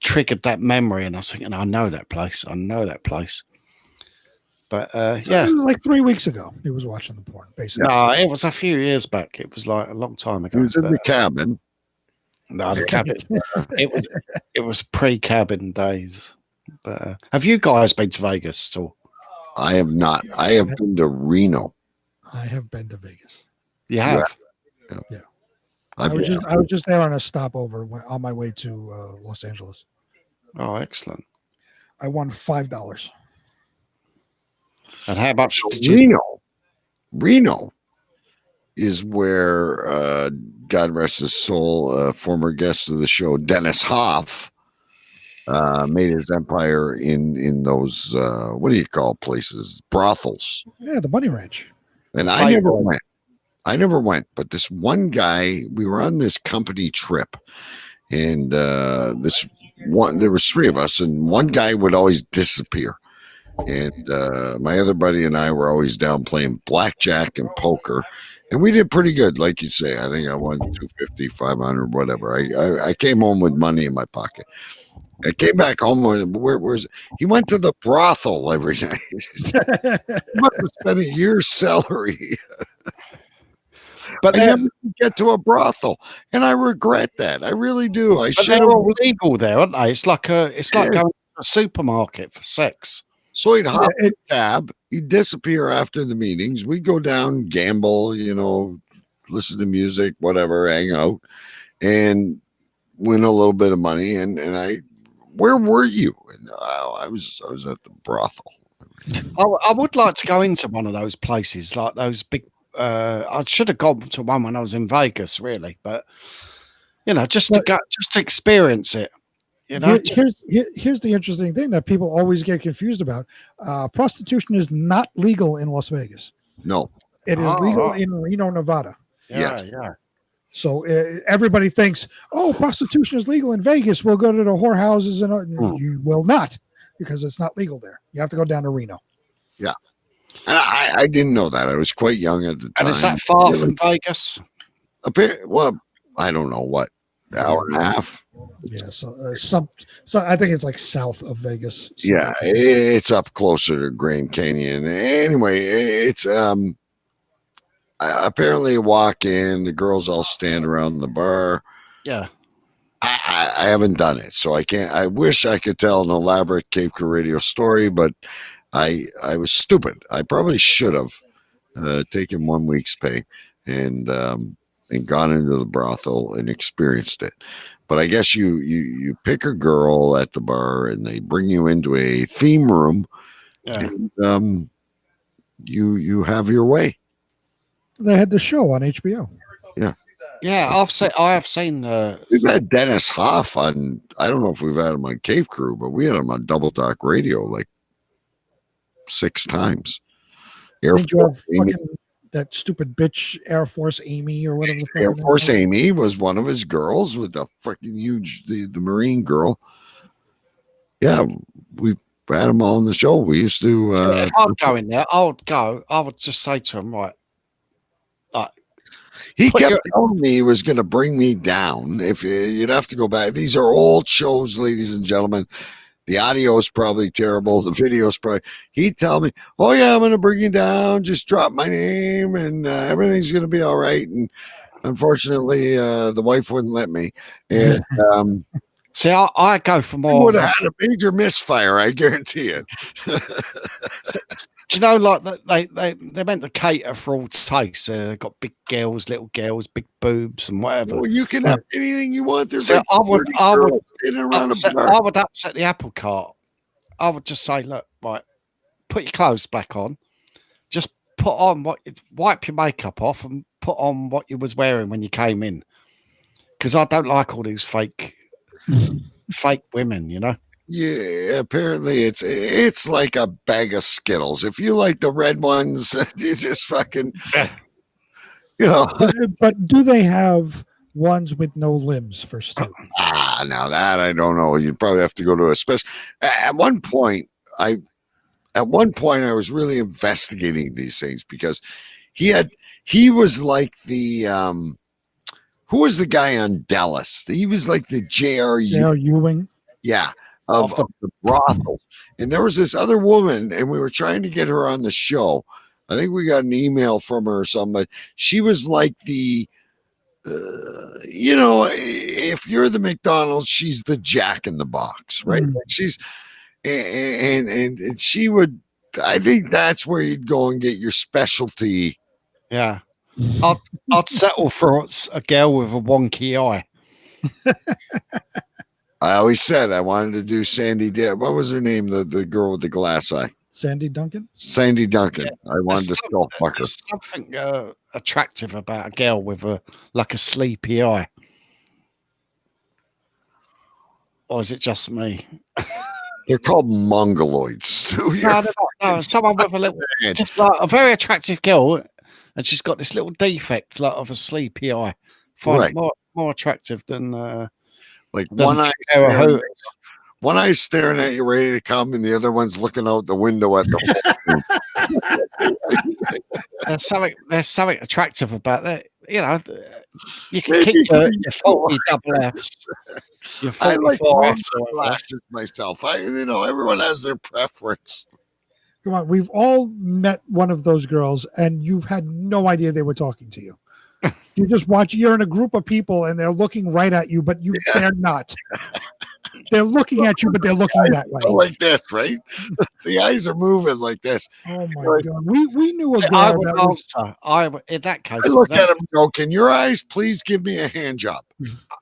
triggered that memory, and I was thinking, I know that place. I know that place. But yeah, it was like 3 weeks ago. He was watching the porn, basically. No, it was a few years back. It was like a long time ago. He was in the cabin. No, the cabin. It was pre-cabin days. But have you guys been to Vegas at all? I have not. I have been to Reno. I have been to Vegas. You have? Yeah. I was just there on a stopover on my way to Los Angeles. Oh, excellent. I won $5. And how much did you? Reno is where God rest his soul, former guest of the show, Dennis Hoff, made his empire in those what do you call places? Brothels. Yeah, the Bunny Ranch. And I never went. But this one guy, we were on this company trip, and there was three of us, and one guy would always disappear. And my other buddy and I were always down playing blackjack and poker, and we did pretty good. Like you say, I think I won 250, 500, whatever. I came home with money in my pocket. I came back home. Where's he went to the brothel every night. He must have spent a year's salary. But I never get to a brothel, and I regret that. I really do. I should. They're all legal there, aren't they? It's like going to a supermarket for sex. So he'd hop in a cab. He'd disappear after the meetings. We'd go down, gamble, listen to music, whatever, hang out, and win a little bit of money. And where were you? And I was at the brothel. I would like to go into one of those places, like those big. I should have gone to one when I was in Vegas, really, but just to experience it. Here's the interesting thing that people always get confused about. Prostitution is not legal in Las Vegas. No, it is legal in Reno, Nevada. Yeah. So everybody thinks, prostitution is legal in Vegas. We'll go to the whorehouses, and you will not, because it's not legal there. You have to go down to Reno. Yeah. I didn't know that. I was quite young at the time. And is that far from Vegas? Well, I don't know what, hour and a half. Yeah, so I think it's like south of Vegas. Yeah, it's up closer to Grand Canyon. Anyway, it's apparently walk in, the girls all stand around the bar. Yeah. I haven't done it, so I can't. I wish I could tell an elaborate Cave Crew Radio story, but I was stupid. I probably should have taken 1 week's pay and gone into the brothel and experienced it. But I guess you pick a girl at the bar and they bring you into a theme room, and you have your way. They had the show on HBO. Yeah, I have seen. We've had Dennis Hoff on. I don't know if we've had him on Cave Crew, but we had him on Double Talk Radio like 6 times. That stupid bitch Air Force Amy or whatever. Air Force Amy was one of his girls with the fucking huge, the Marine girl. Yeah, we've had them all on the show. We used to. If I'm going there, I would just say to him, right. He kept telling me he was going to bring me down. If you'd have to go back, these are old shows, ladies and gentlemen. The audio is probably terrible. The video is probably. He'd tell me, "Oh yeah, I'm going to bring you down. Just drop my name, and everything's going to be all right." And unfortunately, the wife wouldn't let me. And see, I go for I more. would have had a major misfire. I guarantee it. Do you know, like they meant to cater for all tastes. Got big girls, little girls, big boobs, and whatever. Well, you can have anything you want. There's So like I would upset the apple cart. I would just say, look, right, put your clothes back on. Just put on wipe your makeup off and put on what you was wearing when you came in. Because I don't like all these fake women, you know. Yeah, apparently it's like a bag of Skittles. If you like the red ones, you just fucking, you know. But do they have ones with no limbs for Stu? Now that I don't know. You'd probably have to go to a special. At one point, I was really investigating these things because he was like the who was the guy on Dallas? He was like the J.R. Ewing. Yeah. Of the brothels. And there was this other woman, and we were trying to get her on the show. I think we got an email from her or something, but she was like the, you know, if you're the McDonald's, she's the Jack in the Box, right? Mm. She's, and she would, I think that's where you'd go and get your specialty. Yeah. I'd settle for a girl with a wonky eye. I always said I wanted to do Sandy. What was her name? The girl with the glass eye. Sandy Duncan. Sandy Duncan. Yeah. I wanted to skull fuck her. There's something attractive about a girl with a sleepy eye. Or is it just me? They're called mongoloids. No, someone with a little, just like a very attractive girl, and she's got this little defect, like of a sleepy eye. Find it more attractive than. Like one eye staring at you, ready to come, and the other one's looking out the window at the. There's something attractive about that. You know, you can keep your 40 double Fs. I like flashes myself. Everyone has their preference. Come on, we've all met one of those girls, and you've had no idea they were talking to you. You just watch. You're in a group of people, and they're looking right at you, but they're not. They're looking at you, but they're looking that way. Like this, right? The eyes are moving like this. Oh my god! We knew a girl. In that case, I look at him and go, "Can your eyes please give me a hand job?"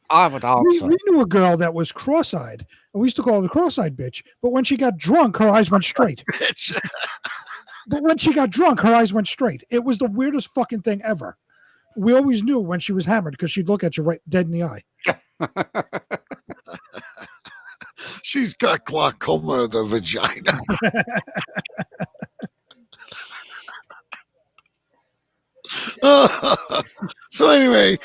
I would answer. We knew a girl that was cross-eyed, and we used to call her the cross-eyed bitch. But when she got drunk, her eyes went straight. But when she got drunk, her eyes went straight. It was the weirdest fucking thing ever. We always knew when she was hammered because she'd look at you right dead in the eye. She's got glaucoma of the vagina. So anyway,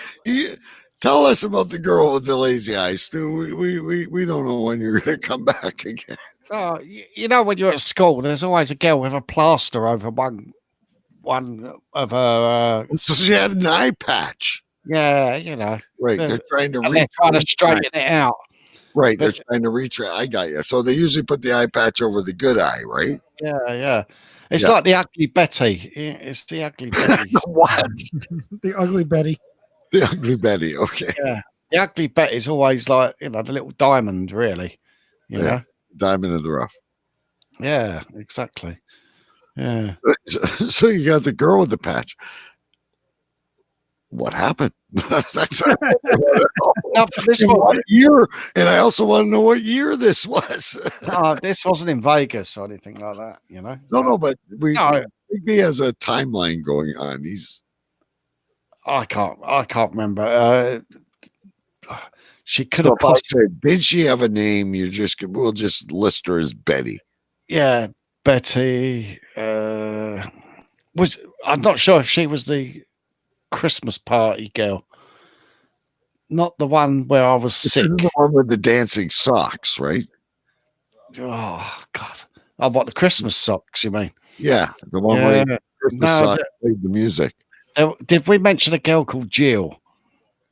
tell us about the girl with the lazy eyes, Stu. We don't know when you're going to come back again. Oh, you know, when you're at school, there's always a girl with a plaster over one of her. So she had an eye patch. Yeah, you know. Right. They're trying to straighten it out. Right. They're trying to reach. I got you. So they usually put the eye patch over the good eye, right? Yeah. It's like the ugly Betty. It's the ugly Betty. What? The ugly Betty. The ugly Betty. Okay. Yeah. The ugly Betty's always like, the little diamond, really. You know? Diamond in the rough. Yeah, exactly. Yeah. So you got the girl with the patch. What happened? That's what year, and I also want to know what year this was. This wasn't in Vegas or anything like that, you know. No, but he has a timeline going on. I can't remember. She could have said, did she have a name? We'll just list her as Betty. Yeah, Betty. I'm not sure if she was the Christmas party girl. Not the one where I was sick. The one with the dancing socks, right? Oh God! Oh, what, the Christmas socks? You mean? Yeah, the one where the Christmas socks played the music. Did we mention a girl called Jill?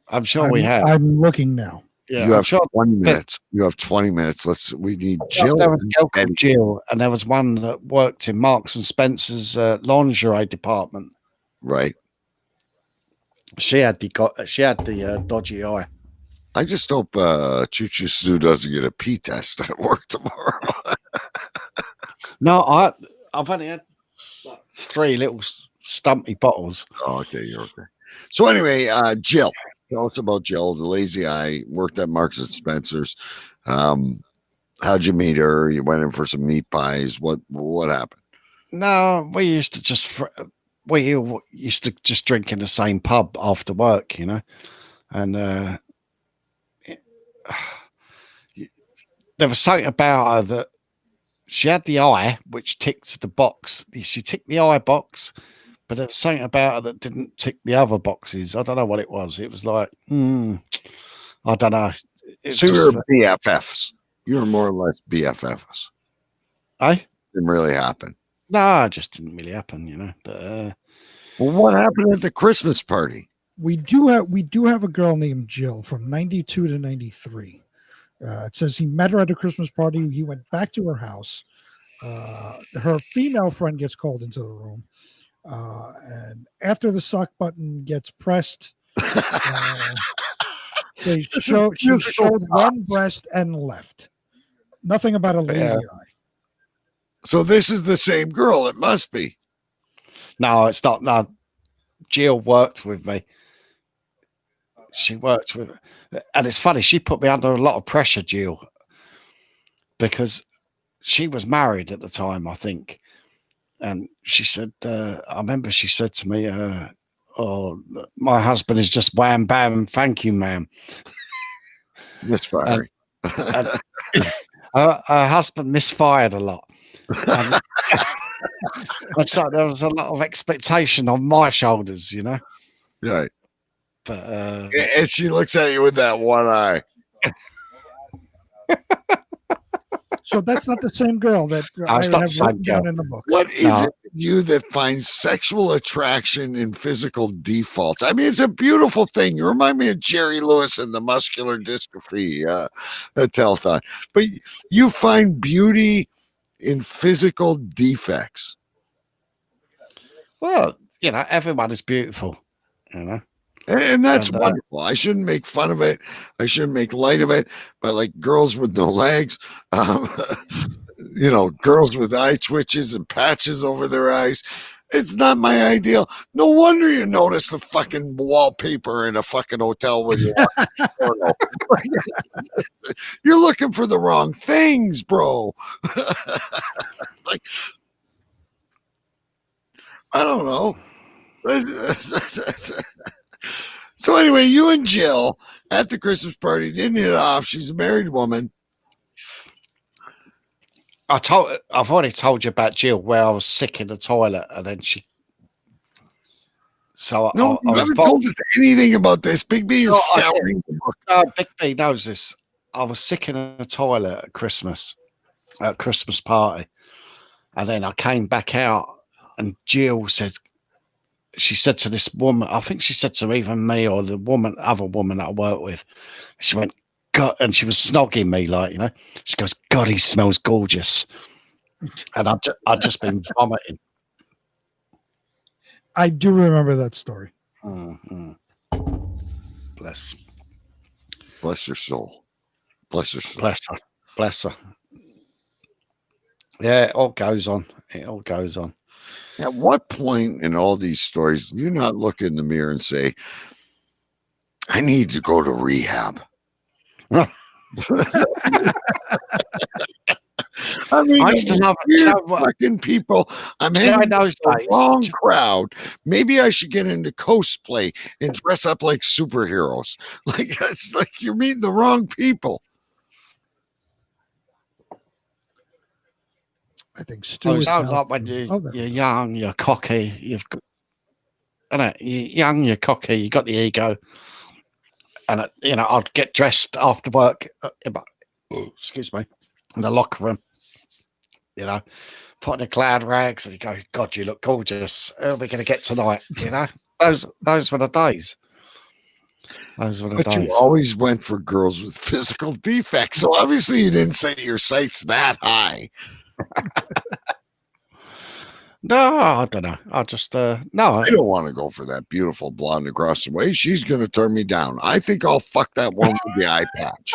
I'm sure we have. I'm looking now. Yeah, you I'm have sure 20 minutes. You have 20 minutes. We need Jill. there was a girl and called Jill, and there was one that worked in Marks and Spencer's lingerie department. Right. She had the dodgy eye. I just hope Choo Choo Stu doesn't get a pee test at work tomorrow. No, I've only had like 3 little stumpy bottles. Oh, okay, you're okay. So anyway, Jill, tell us about Jill, the lazy eye, worked at Marks and Spencer's. How'd you meet her? You went in for some meat pies. What happened? No, we used to just drink in the same pub after work, you know, and there was something about her that she had the eye which ticked the box. She ticked the eye box, but there was something about her that didn't tick the other boxes. I don't know what it was. It was like, I don't know. So you're BFFs. You're more or less BFFs. Didn't really happen. No, it just didn't really happen, you know. But well, what happened at the Christmas party? We do have a girl named Jill from 92 to 93. It says he met her at a Christmas party. He went back to her house. Her female friend gets called into the room. And after the suck button gets pressed, she showed one breast and left. Nothing about a lazy eye. So this is the same girl. It must be. No, it's not. No, Jill worked with me. She worked with, and it's funny. She put me under a lot of pressure, Jill, because she was married at the time, I think. And she said, I remember she said to me, "Oh, my husband is just wham bam, thank you, ma'am." Misfiring. And her husband misfired a lot. And so there was a lot of expectation on my shoulders, you know. Right. But and she looks at you with that one eye. So that's not the same girl that I have written down in the book. What is it in you that finds sexual attraction in physical defaults? I mean, it's a beautiful thing. You remind me of Jerry Lewis and the muscular dystrophy telethon. But you find beauty in physical defects. Well, you know, everyone is beautiful, you know. And that's wonderful. I shouldn't make fun of it. I shouldn't make light of it. But like girls with no legs, you know, girls with eye twitches and patches over their eyes. It's not my ideal. No wonder you notice the fucking wallpaper in a fucking hotel when you watch You're looking for the wrong things, bro. Like, I don't know. So anyway, you and Jill at the Christmas party didn't hit it off. She's a married woman. I've already told you about Jill where I was sick in the toilet, and then she. So No, you haven't told us anything about this. Big B is scouring the book. No, Big B knows this. I was sick in the toilet at Christmas party, and then I came back out, and Jill said. She said to this woman, I think she said to even me or the other woman that I work with, she went, God, and she was snogging me, like, you know, she goes, God, he smells gorgeous. And I'd just been vomiting. I do remember that story. Mm-hmm. Bless your soul. Bless your soul. Bless her. Yeah, it all goes on. It all goes on. At what point in all these stories do you not look in the mirror and say, I need to go to rehab? I mean, I used to love fucking people. I'm hanging with the wrong crowd. Maybe I should get into cosplay and dress up like superheroes. Like, it's like you're meeting the wrong people. I think Stu is like when you're young, you're cocky, you're young, you're cocky, you got the ego, and you know, I'd get dressed after work, excuse me, in the locker room, you know, put on the cloud rags, and you go, God, you look gorgeous. Who are we going to get tonight? You know, those were the days. Those were the But you days. always went for girls with physical defects, so obviously you didn't set your sights that high. No, I don't know. I just no. I don't want to go for that beautiful blonde across the way. She's going to turn me down. I think I'll fuck that one with the eye patch.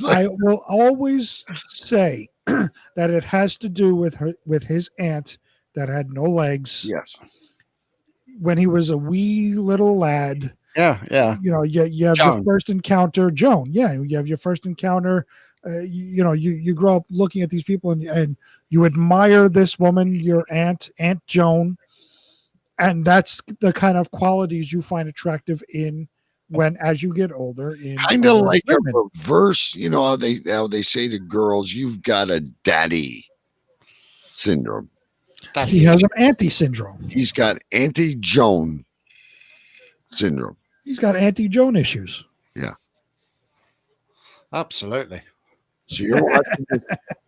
I will always say that it has to do with his aunt that had no legs. Yes. When he was a wee little lad. Yeah, yeah. You know, you have your first encounter, Joan. Yeah, you have your first encounter. You grow up looking at these people and you admire this woman, your Aunt Joan, and that's the kind of qualities you find attractive in when as you get older. In kind of like women. A reverse, you know how they say to girls, "You've got a daddy syndrome." He has an auntie syndrome. He's got Auntie Joan syndrome. He's got Auntie Joan issues. Yeah, absolutely. So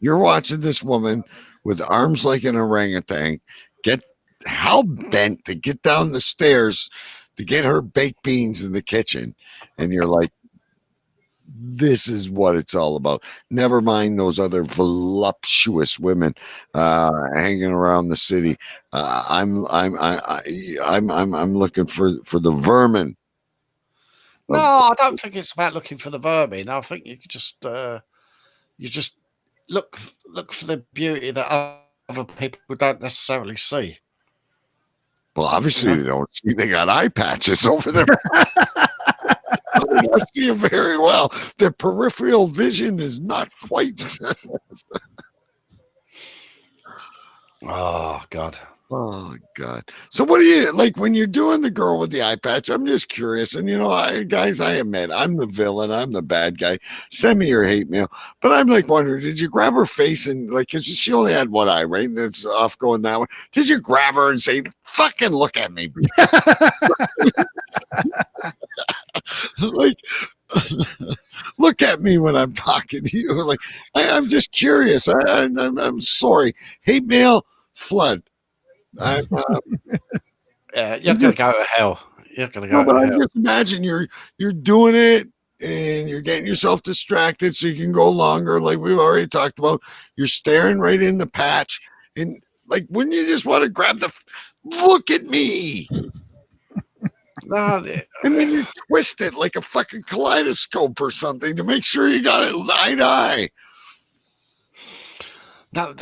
you're watching this woman with arms like an orangutan get hell bent to get down the stairs to get her baked beans in the kitchen, and you're like, this is what it's all about. Never mind those other voluptuous women hanging around the city. I'm looking for the vermin. No, I don't think it's about looking for the vermin. I think you could just look for the beauty that other people don't necessarily see. Well, obviously they don't see. They got eye patches over there. I see it very well. Their peripheral vision is not quite. Oh God. Oh God. So what do you like when you're doing the girl with the eye patch? I'm just curious. And guys, I admit I'm the villain. I'm the bad guy. Send me your hate mail. But I'm like wondering, did you grab her face and cause she only had one eye, right? And it's off going that way. Did you grab her and say, fucking look at me? Look at me when I'm talking to you. Like I'm just curious. I'm sorry. Hate mail flood. Yeah, you're gonna go to hell. You're gonna go. No, but to I hell. just imagine you're doing it and you're getting yourself distracted so you can go longer. Like we've already talked about, you're staring right in the patch, and wouldn't you just want to grab look at me? No, and then you twist it like a fucking kaleidoscope or something to make sure you got it eye to eye. No,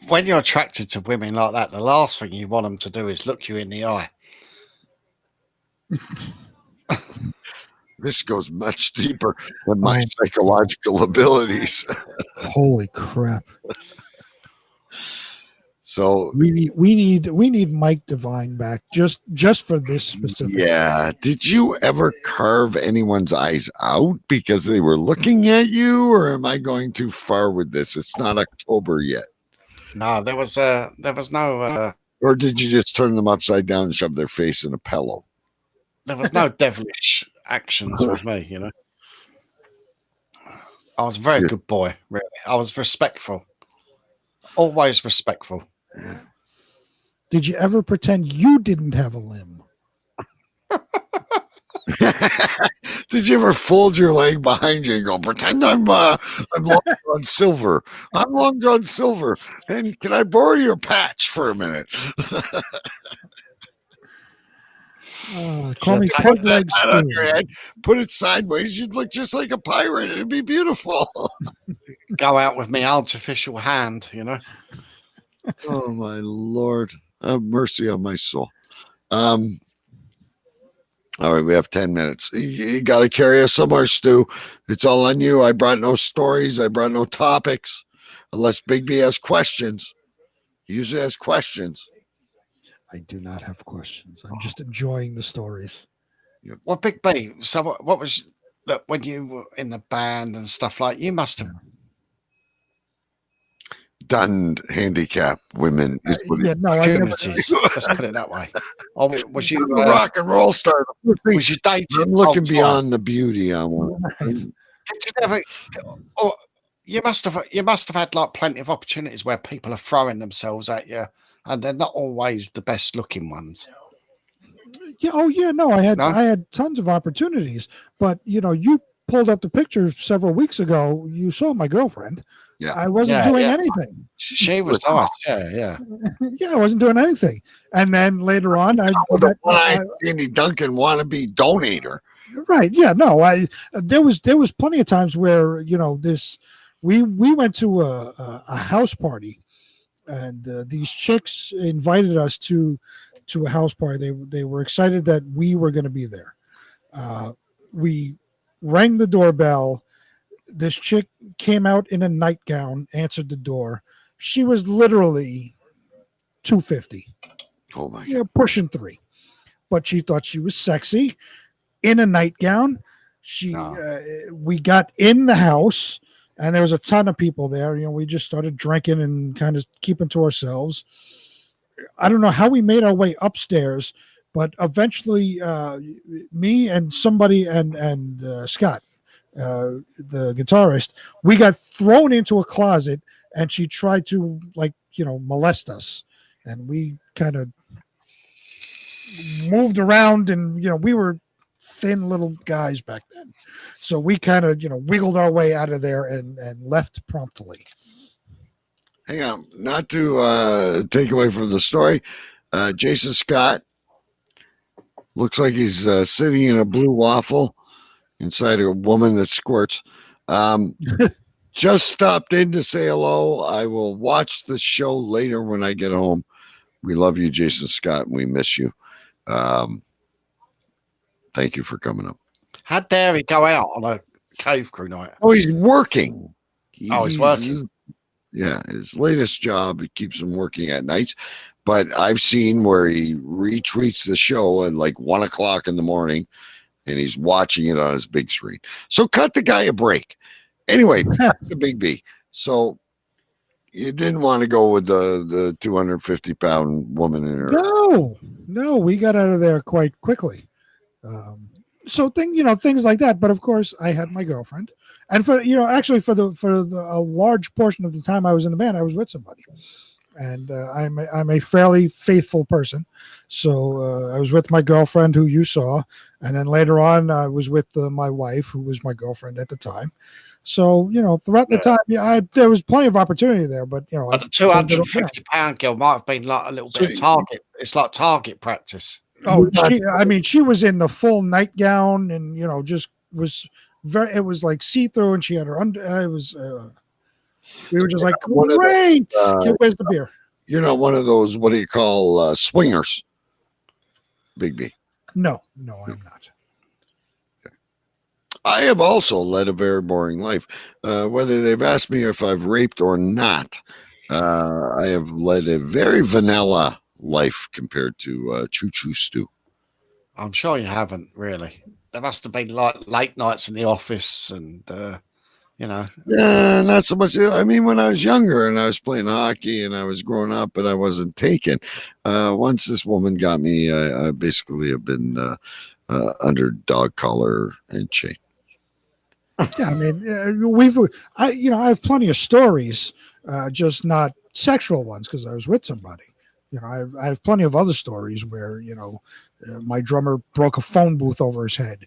when you're attracted to women like that, the last thing you want them to do is look you in the eye. This goes much deeper than my psychological abilities. Holy crap. So we need Mike Devine back just for this specific. Yeah. Did you ever carve anyone's eyes out because they were looking at you, or am I going too far with this? It's not October yet. No, there was no. Or did you just turn them upside down and shove their face in a pillow? There was no devilish actions with me, I was a very good boy, really. I was respectful. Always respectful. Did you ever pretend you didn't have a limb? Did you ever fold your leg behind you and go, pretend I'm Long John Silver? I'm Long John Silver. And can I borrow your patch for a minute? Call me Peg Leg on your head, put it sideways. You'd look just like a pirate. It'd be beautiful. Go out with me artificial hand, Oh my Lord, have mercy on my soul. All right, we have 10 minutes. You got to carry us somewhere, Stu. It's all on you. I brought no stories. I brought no topics, unless Big B has questions. He usually has questions. I do not have questions. I'm just enjoying the stories. Well, Big B, so what was that when you were in the band and stuff like? You must have done handicap women. Opportunities. Let's put it that way. Or was you a rock and roll star? Was you dating? I'm looking beyond the beauty I want. Did you never? Or you must have had plenty of opportunities where people are throwing themselves at you, and they're not always the best looking ones. Yeah. Oh, yeah. No, I No? had tons of opportunities, but you pulled up the picture several weeks ago. You saw my girlfriend. Yeah. I wasn't Yeah, doing yeah. anything. She was nice. Yeah, yeah. Yeah, I wasn't doing anything. And then later on, I The one-eyed Sandy Duncan wannabe donator. right. Yeah. No, there was plenty of times where we went to a house party, and these chicks invited us to a house party. They were excited that we were going to be there. We rang the doorbell. This chick came out in a nightgown, answered the door. She was literally 250. Oh my! Yeah, pushing 3. But she thought she was sexy in a nightgown. We got in the house, and there was a ton of people there. We just started drinking and kind of keeping to ourselves. I don't know how we made our way upstairs, but eventually, me and somebody and Scott, the guitarist, we got thrown into a closet, and she tried to molest us, and we kind of moved around, and we were thin little guys back then, so we kind of wiggled our way out of there and left promptly. Hang on, not to take away from the story. Jason Scott looks like he's sitting in a blue waffle inside a woman that squirts. Just stopped in to say hello. I will watch the show later when I get home. We love you, Jason Scott, and we miss you. Thank you for coming up. How dare he go out on a cave crew night? Oh, he's working. He's working. Yeah, his latest job, it keeps him working at nights. But I've seen where he retweets the show at like 1 o'clock in the morning, and he's watching it on his big screen. So cut the guy a break. Anyway, the Big B. So you didn't want to go with the 250-pound woman in her. No, we got out of there quite quickly. So things like that. But of course, I had my girlfriend, and for a large portion of the time I was in the band, I was with somebody, and I'm a fairly faithful person. So I was with my girlfriend, who you saw, and then later on I was with my wife, who was my girlfriend at the time. So throughout the time, there was plenty of opportunity there. But but the 250-pound girl might have been like a little bit of target. It's like target practice. Oh, she was in the full nightgown, and just was very. It was like see through, and she had her under. It was. We were just like, great. Where's the beer? You're not one of those. What do you call swingers? Big B. No, I'm not. I have also led a very boring life. Whether they've asked me if I've raped or not, I have led a very vanilla life compared to Choo Choo Stu. I'm sure you haven't really. There must have been like late nights in the office, and Yeah, not so much. I mean, when I was younger and I was playing hockey and I was growing up, but I wasn't taken. Once this woman got me, I basically have been under dog collar and chain. Yeah, I mean, I have plenty of stories, just not sexual ones because I was with somebody. I have plenty of other stories where my drummer broke a phone booth over his head.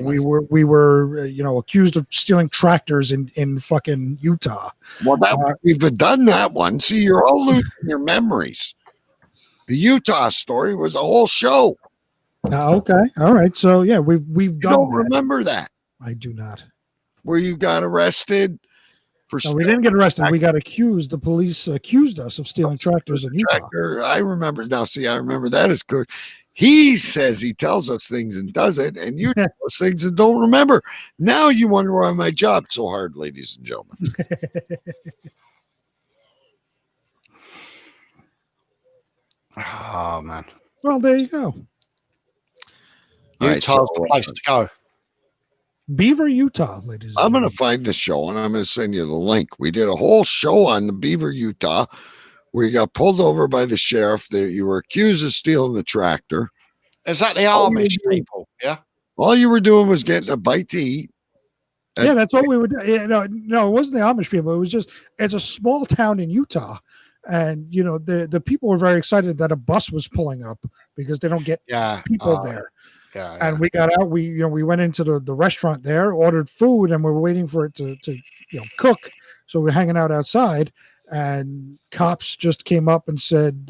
We were accused of stealing tractors in fucking Utah. Well, we've done that one. See, you're all losing your memories. The Utah story was a whole show. Okay, all right. So yeah, we've done. Don't remember that? I do not. Where you got arrested? No, we didn't get arrested. We got accused. The police accused us of stealing tractors in Utah. I remember now. See, I remember that as clear. He says he tells us things and does it, and you tell us things and don't remember. Now you wonder why my job's so hard, ladies and gentlemen. Oh man. Well, there you go. Utah's the place to go. Beaver, Utah, ladies. I'm going to find the show and I'm going to send you the link. We did a whole show on the Beaver, Utah, where you got pulled over by the sheriff. That you were accused of stealing the tractor. Is that the Amish people? Yeah. All you were doing was getting a bite to eat. Yeah, that's what we would do. No, it wasn't the Amish people. It was just, it's a small town in Utah. And the people were very excited that a bus was pulling up because they don't get people there. And we got out. We went into the restaurant there, ordered food, and we were waiting for it to cook. So we're hanging out outside, and cops just came up and said,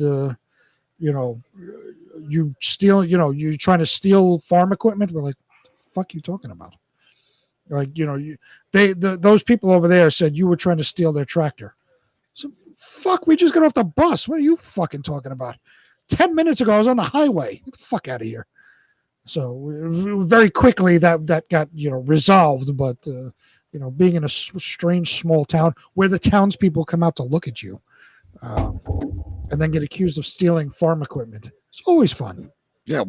you steal, you're trying to steal farm equipment. We're like, fuck you talking about? Like, those people over there said you were trying to steal their tractor. So fuck, we just got off the bus. What are you fucking talking about? 10 minutes ago, I was on the highway. Get the fuck out of here. So very quickly that got resolved. But being in a strange small town where the townspeople come out to look at you, and then get accused of stealing farm equipment, it's always fun. Yeah,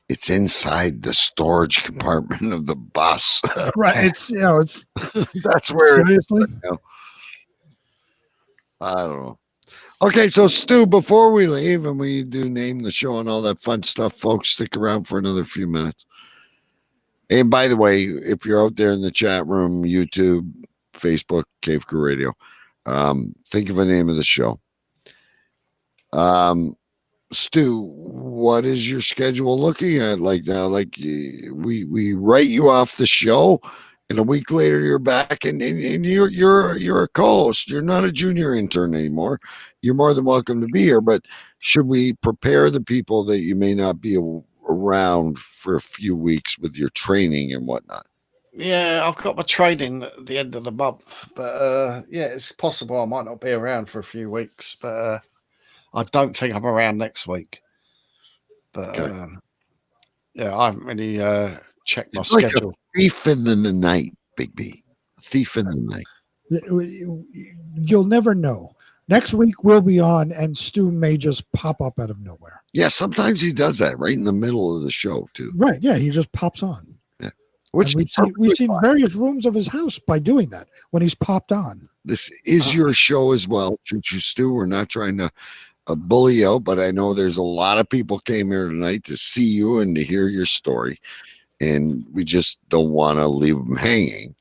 it's inside the storage compartment of the bus. Right. It's that's where seriously. I don't know. Okay, so Stu, before we leave and we do name the show and all that fun stuff, folks, stick around for another few minutes. And by the way, if you're out there in the chat room, YouTube, Facebook, Cave Crew Radio, think of a name of the show. Stu, what is your schedule looking at like now? Like we write you off the show, and a week later you're back, and you're a co-host. You're not a junior intern anymore. You're more than welcome to be here. But should we prepare the people that you may not be around for a few weeks with your training and whatnot? Yeah, I've got my training at the end of the month, but yeah, it's possible I might not be around for a few weeks, but I don't think I'm around next week. But yeah, I haven't really checked my schedule. Like a thief in the night, Big B. A thief in the night. You'll never know. Next week we'll be on, and Stu may just pop up out of nowhere. Yeah, sometimes he does that right in the middle of the show too. Right? Yeah, he just pops on. Yeah, which we've seen various rooms of his house by doing that when he's popped on. This is your show as well, Choo Choo Stu. We're not trying to bully you out, but I know there's a lot of people came here tonight to see you and to hear your story, and we just don't want to leave them hanging.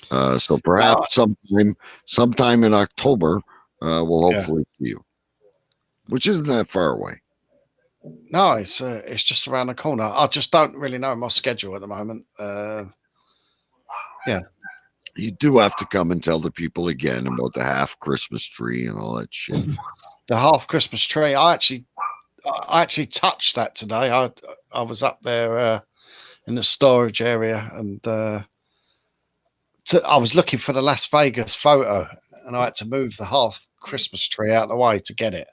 So perhaps sometime in October, we'll hopefully see you, which isn't that far away. No, it's just around the corner. I just don't really know my schedule at the moment. Yeah. You do have to come and tell the people again about the half Christmas tree and all that shit. The half Christmas tree. I actually touched that today. I was up there in the storage area, and I was looking for the Las Vegas photo, and I had to move the half Christmas tree out of the way to get it.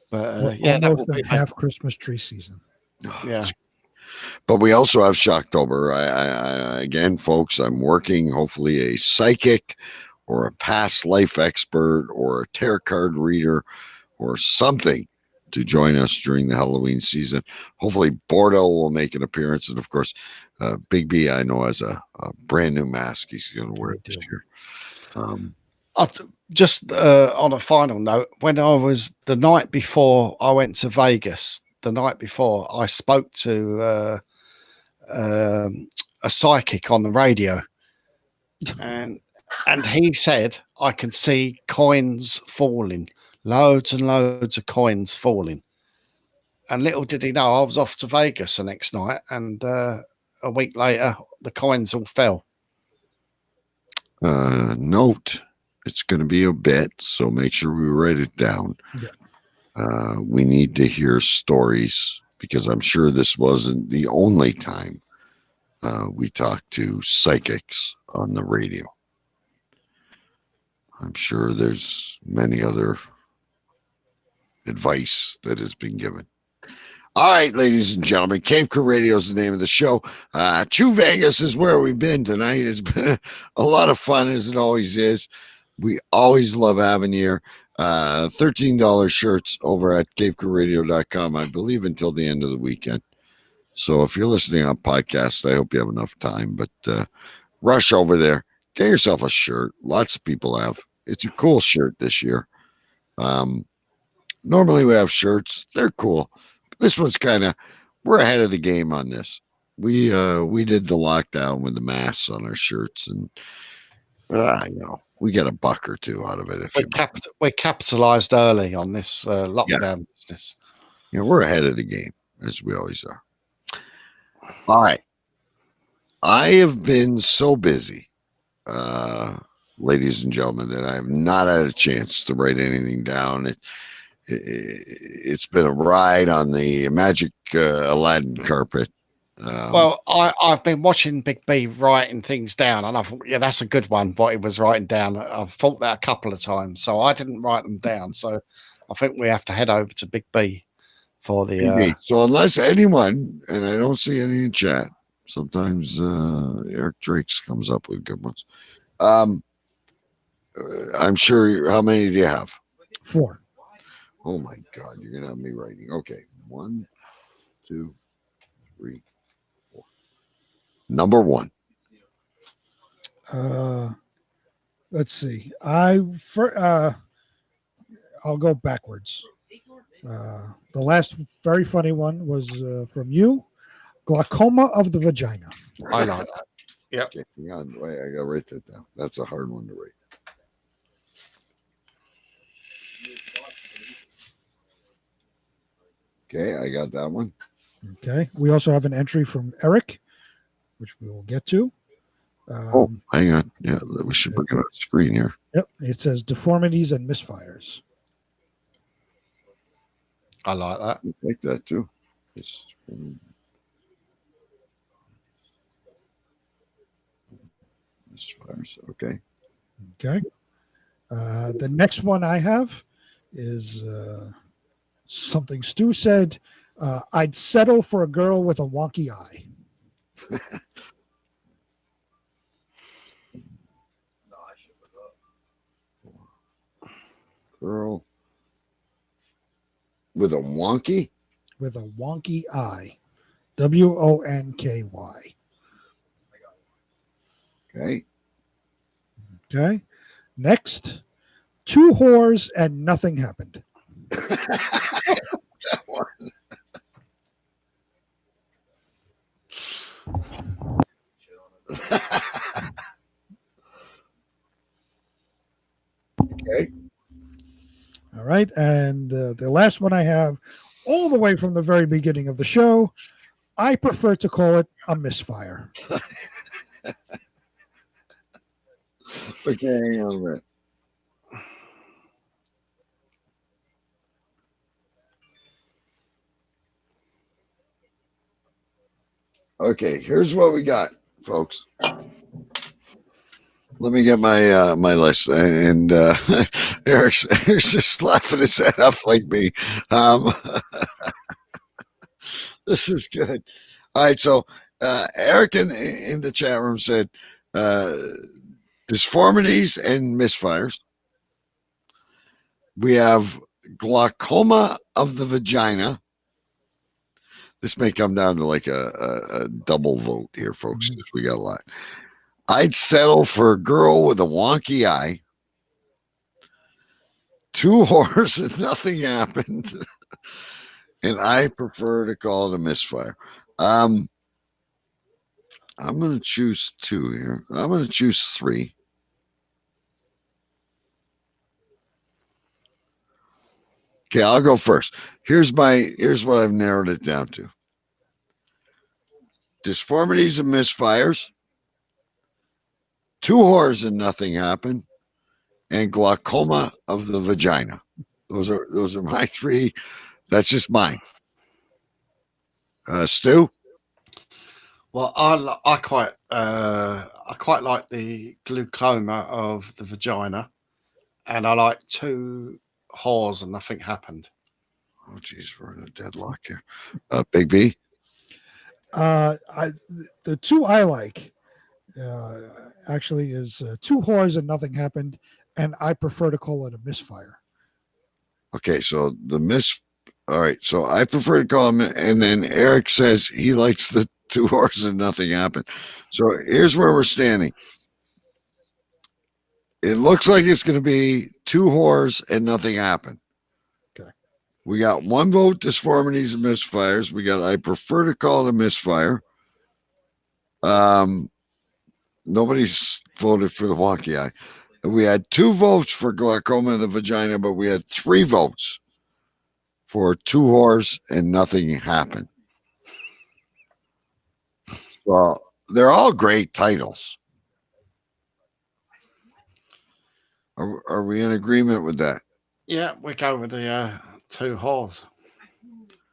But yeah, that will be half Christmas tree season. Yeah. But we also have Shocktober. I again, folks, I'm working hopefully a psychic or a past life expert or a tarot card reader or something to join us during the Halloween season. Hopefully Bordeaux will make an appearance. And of course, Big B, I know, has a brand new mask he's going to wear this year. Just on a final note, when I was the night before I went to Vegas, the night before I spoke to a psychic on the radio, and he said I can see coins falling, loads and loads of coins falling. And little did he know I was off to Vegas the next night, and a week later the coins all fell. Note, it's going to be a bit, so make sure we write it down. Yeah. We need to hear stories, because I'm sure this wasn't the only time we talked to psychics on the radio. I'm sure there's many other advice that has been given. All right, ladies and gentlemen, Cave Crew Radio is the name of the show. True Vegas is where we've been tonight. It's been a lot of fun, as it always is. We always love having you here. $13 shirts over at cavecrewradio.com, I believe, until the end of the weekend. So if you're listening on podcast, I hope you have enough time, but rush over there. Get yourself a shirt. Lots of people have. It's a cool shirt this year. Normally we have shirts. They're cool. This one's we're ahead of the game on this. We did the lockdown with the masks on our shirts, and I know. We get a buck or two out of it. If we capitalized early on this lockdown business. you know, we're ahead of the game, as we always are. All right. I have been so busy, ladies and gentlemen, that I have not had a chance to write anything down. It's been a ride on the magic Aladdin carpet. Well, I've been watching Big B writing things down, and I thought, yeah, that's a good one. What he was writing down, I've thought that a couple of times, so I didn't write them down. So I think we have to head over to Big B for the. So unless anyone, and I don't see any in chat, sometimes Eric Drakes comes up with good ones. I'm sure. How many do you have? 4. Oh my God, you're gonna have me writing. Okay, 1, 2, 3, 4. Number 1. Let's see. I'll go backwards. The last very funny one was from you. Glaucoma of the vagina. I like that. Yep. Okay, hang on. Wait, I gotta write that down. That's a hard one to write. Okay, I got that one. Okay. We also have an entry from Eric, which we will get to. Hang on. Yeah, we should bring it on the screen here. Yep. It says deformities and misfires. I like that. I like that too. Okay. Okay. The next one I have is something Stu said. I'd settle for a girl with a wonky eye. Girl with a wonky? With a wonky eye. WONKY. Okay. Okay. Next, 2 whores and nothing happened. That one. Okay. All right. And the last one I have, all the way from the very beginning of the show, I prefer to call it a misfire. Okay, hang on a minute. Okay, here's what we got, folks. Let me get my my list, and Eric's just laughing his head off like me. This is good. All right, so Eric in the chat room said disformities and misfires. We have glaucoma of the vagina. This may come down to like a double vote here, folks, because we got a lot. I'd settle for a girl with a wonky eye. 2 whores and nothing happened. And I prefer to call it a misfire. I'm going to choose 2 here. I'm going to choose 3. Okay, I'll go first. Here's what I've narrowed it down to. Disformities and misfires. 2 whores and nothing happened. And glaucoma of the vagina. Those are my 3. That's just mine. Stu? Well, I quite like the glaucoma of the vagina, and I like 2 whores and nothing happened. Oh, geez, we're in a deadlock here. Big B? The 2 I like actually is 2 whores and nothing happened, and I prefer to call it a misfire. Okay, so all right, so I prefer to call him, and then Eric says he likes the 2 whores and nothing happened. So here's where we're standing. It looks like it's going to be 2 whores and nothing happened. Okay. We got 1 vote, disformities and misfires. We got I prefer to call it a misfire. Nobody's voted for the wonky eye. We had 2 votes for glaucoma of the vagina, but we had 3 votes for 2 whores and nothing happened. Well, they're all great titles. Are we in agreement with that? Yeah, we go with the 2 whores.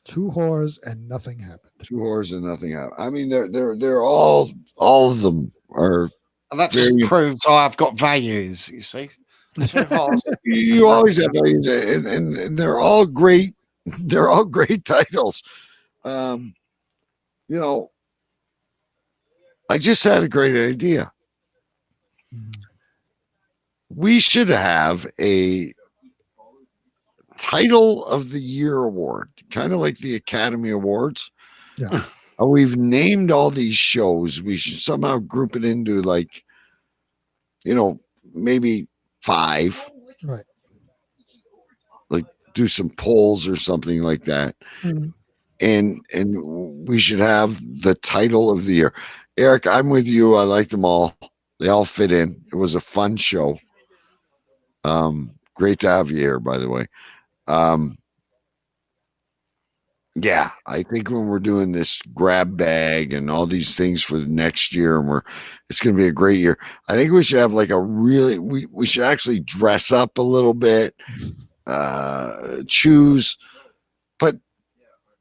2 whores and nothing happened. 2 whores and nothing happened. I mean, they're all of them are. And that just proves I've got values, you see. 2 whores. You always have values, and they're all great. They're all great titles. You know, I just had a great idea. We should have a title of the year award, kind of like the Academy Awards. Yeah. We've named all these shows. We should somehow group it into, like, maybe 5. Right. Like, do some polls or something like that. Mm-hmm. And we should have the title of the year. Eric, I'm with you. I like them all. They all fit in. It was a fun show. Great to have you here, by the way. Yeah, I think when we're doing this grab bag and all these things for the next year, and it's going to be a great year. I think we should have like we should actually dress up a little bit, choose, but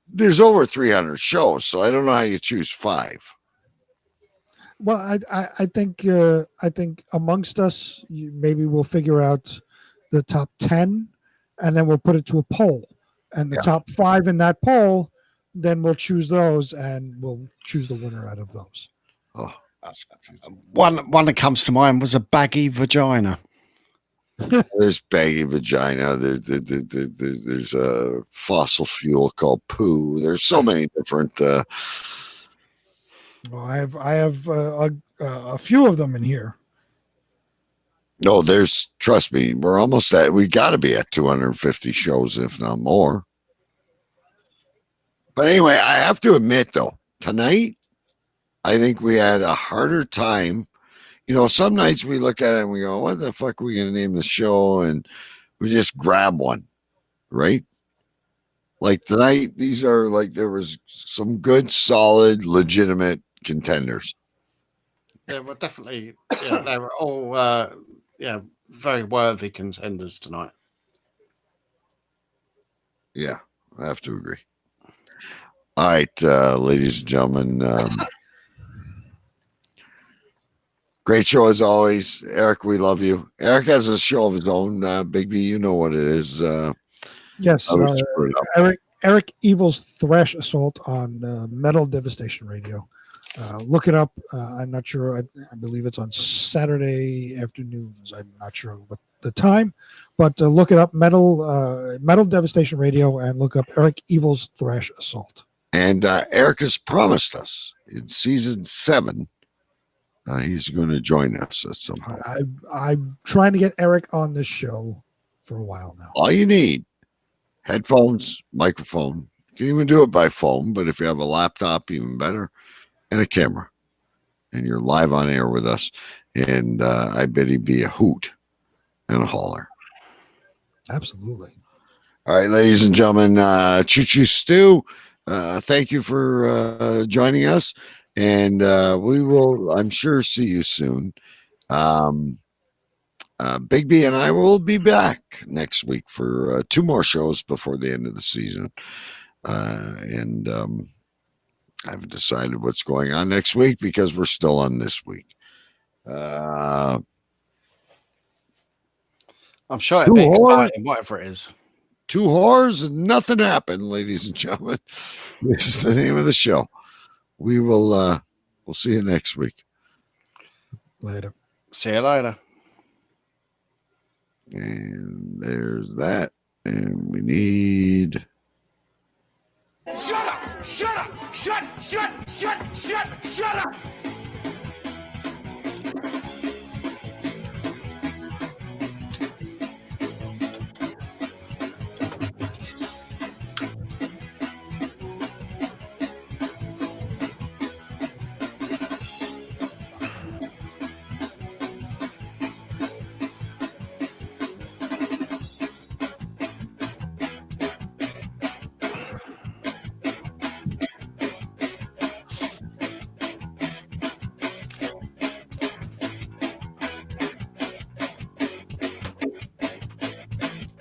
there's over 300 shows, so I don't know how you choose 5. Well, I think amongst us, maybe we'll figure out the top 10, and then we'll put it to a poll. And the top 5 in that poll, then we'll choose those, and we'll choose the winner out of those. Oh, one that comes to mind was a baggy vagina. There's baggy vagina. There's a fossil fuel called poo. There's so many different. Well, I have a few of them in here. No, trust me, we're almost at, we got to be at 250 shows, if not more. But anyway, I have to admit, though, tonight, I think we had a harder time. Some nights we look at it and we go, what the fuck are we going to name the show? And we just grab one, right? Like tonight, these are like, there was some good, solid, legitimate contenders. They were definitely, they were all, very worthy contenders tonight. Yeah, I have to agree. All right, ladies and gentlemen. Great show as always. Eric, we love you. Eric has a show of his own. Big B, you know what it is. Yes, Eric Evil's Thrash Assault on Metal Devastation Radio. Look it up. I'm not sure. I believe it's on Saturday afternoons. I'm not sure what the time, but look it up. Metal Devastation Radio, and look up Eric Evil's Thrash Assault. And Eric has promised us in season 7, he's going to join us at some point. I'm trying to get Eric on this show for a while now. All you need: headphones, microphone. You can even do it by phone, but if you have a laptop, even better. And a camera, and you're live on air with us, and I bet he'd be a hoot and a holler. Absolutely. All right, ladies and gentlemen, Choo Choo Stu, thank you for joining us, and we will, I'm sure, see you soon. Big B and I will be back next week for 2 more shows before the end of the season, and I haven't decided what's going on next week because we're still on this week. I'm sure it'll be exciting, whatever it is. 2 whores and nothing happened, ladies and gentlemen. This is the name of the show. We will we'll see you next week. Later. See you later. And there's that. And we need... Shut up! Shut up! Shut up! Shut up!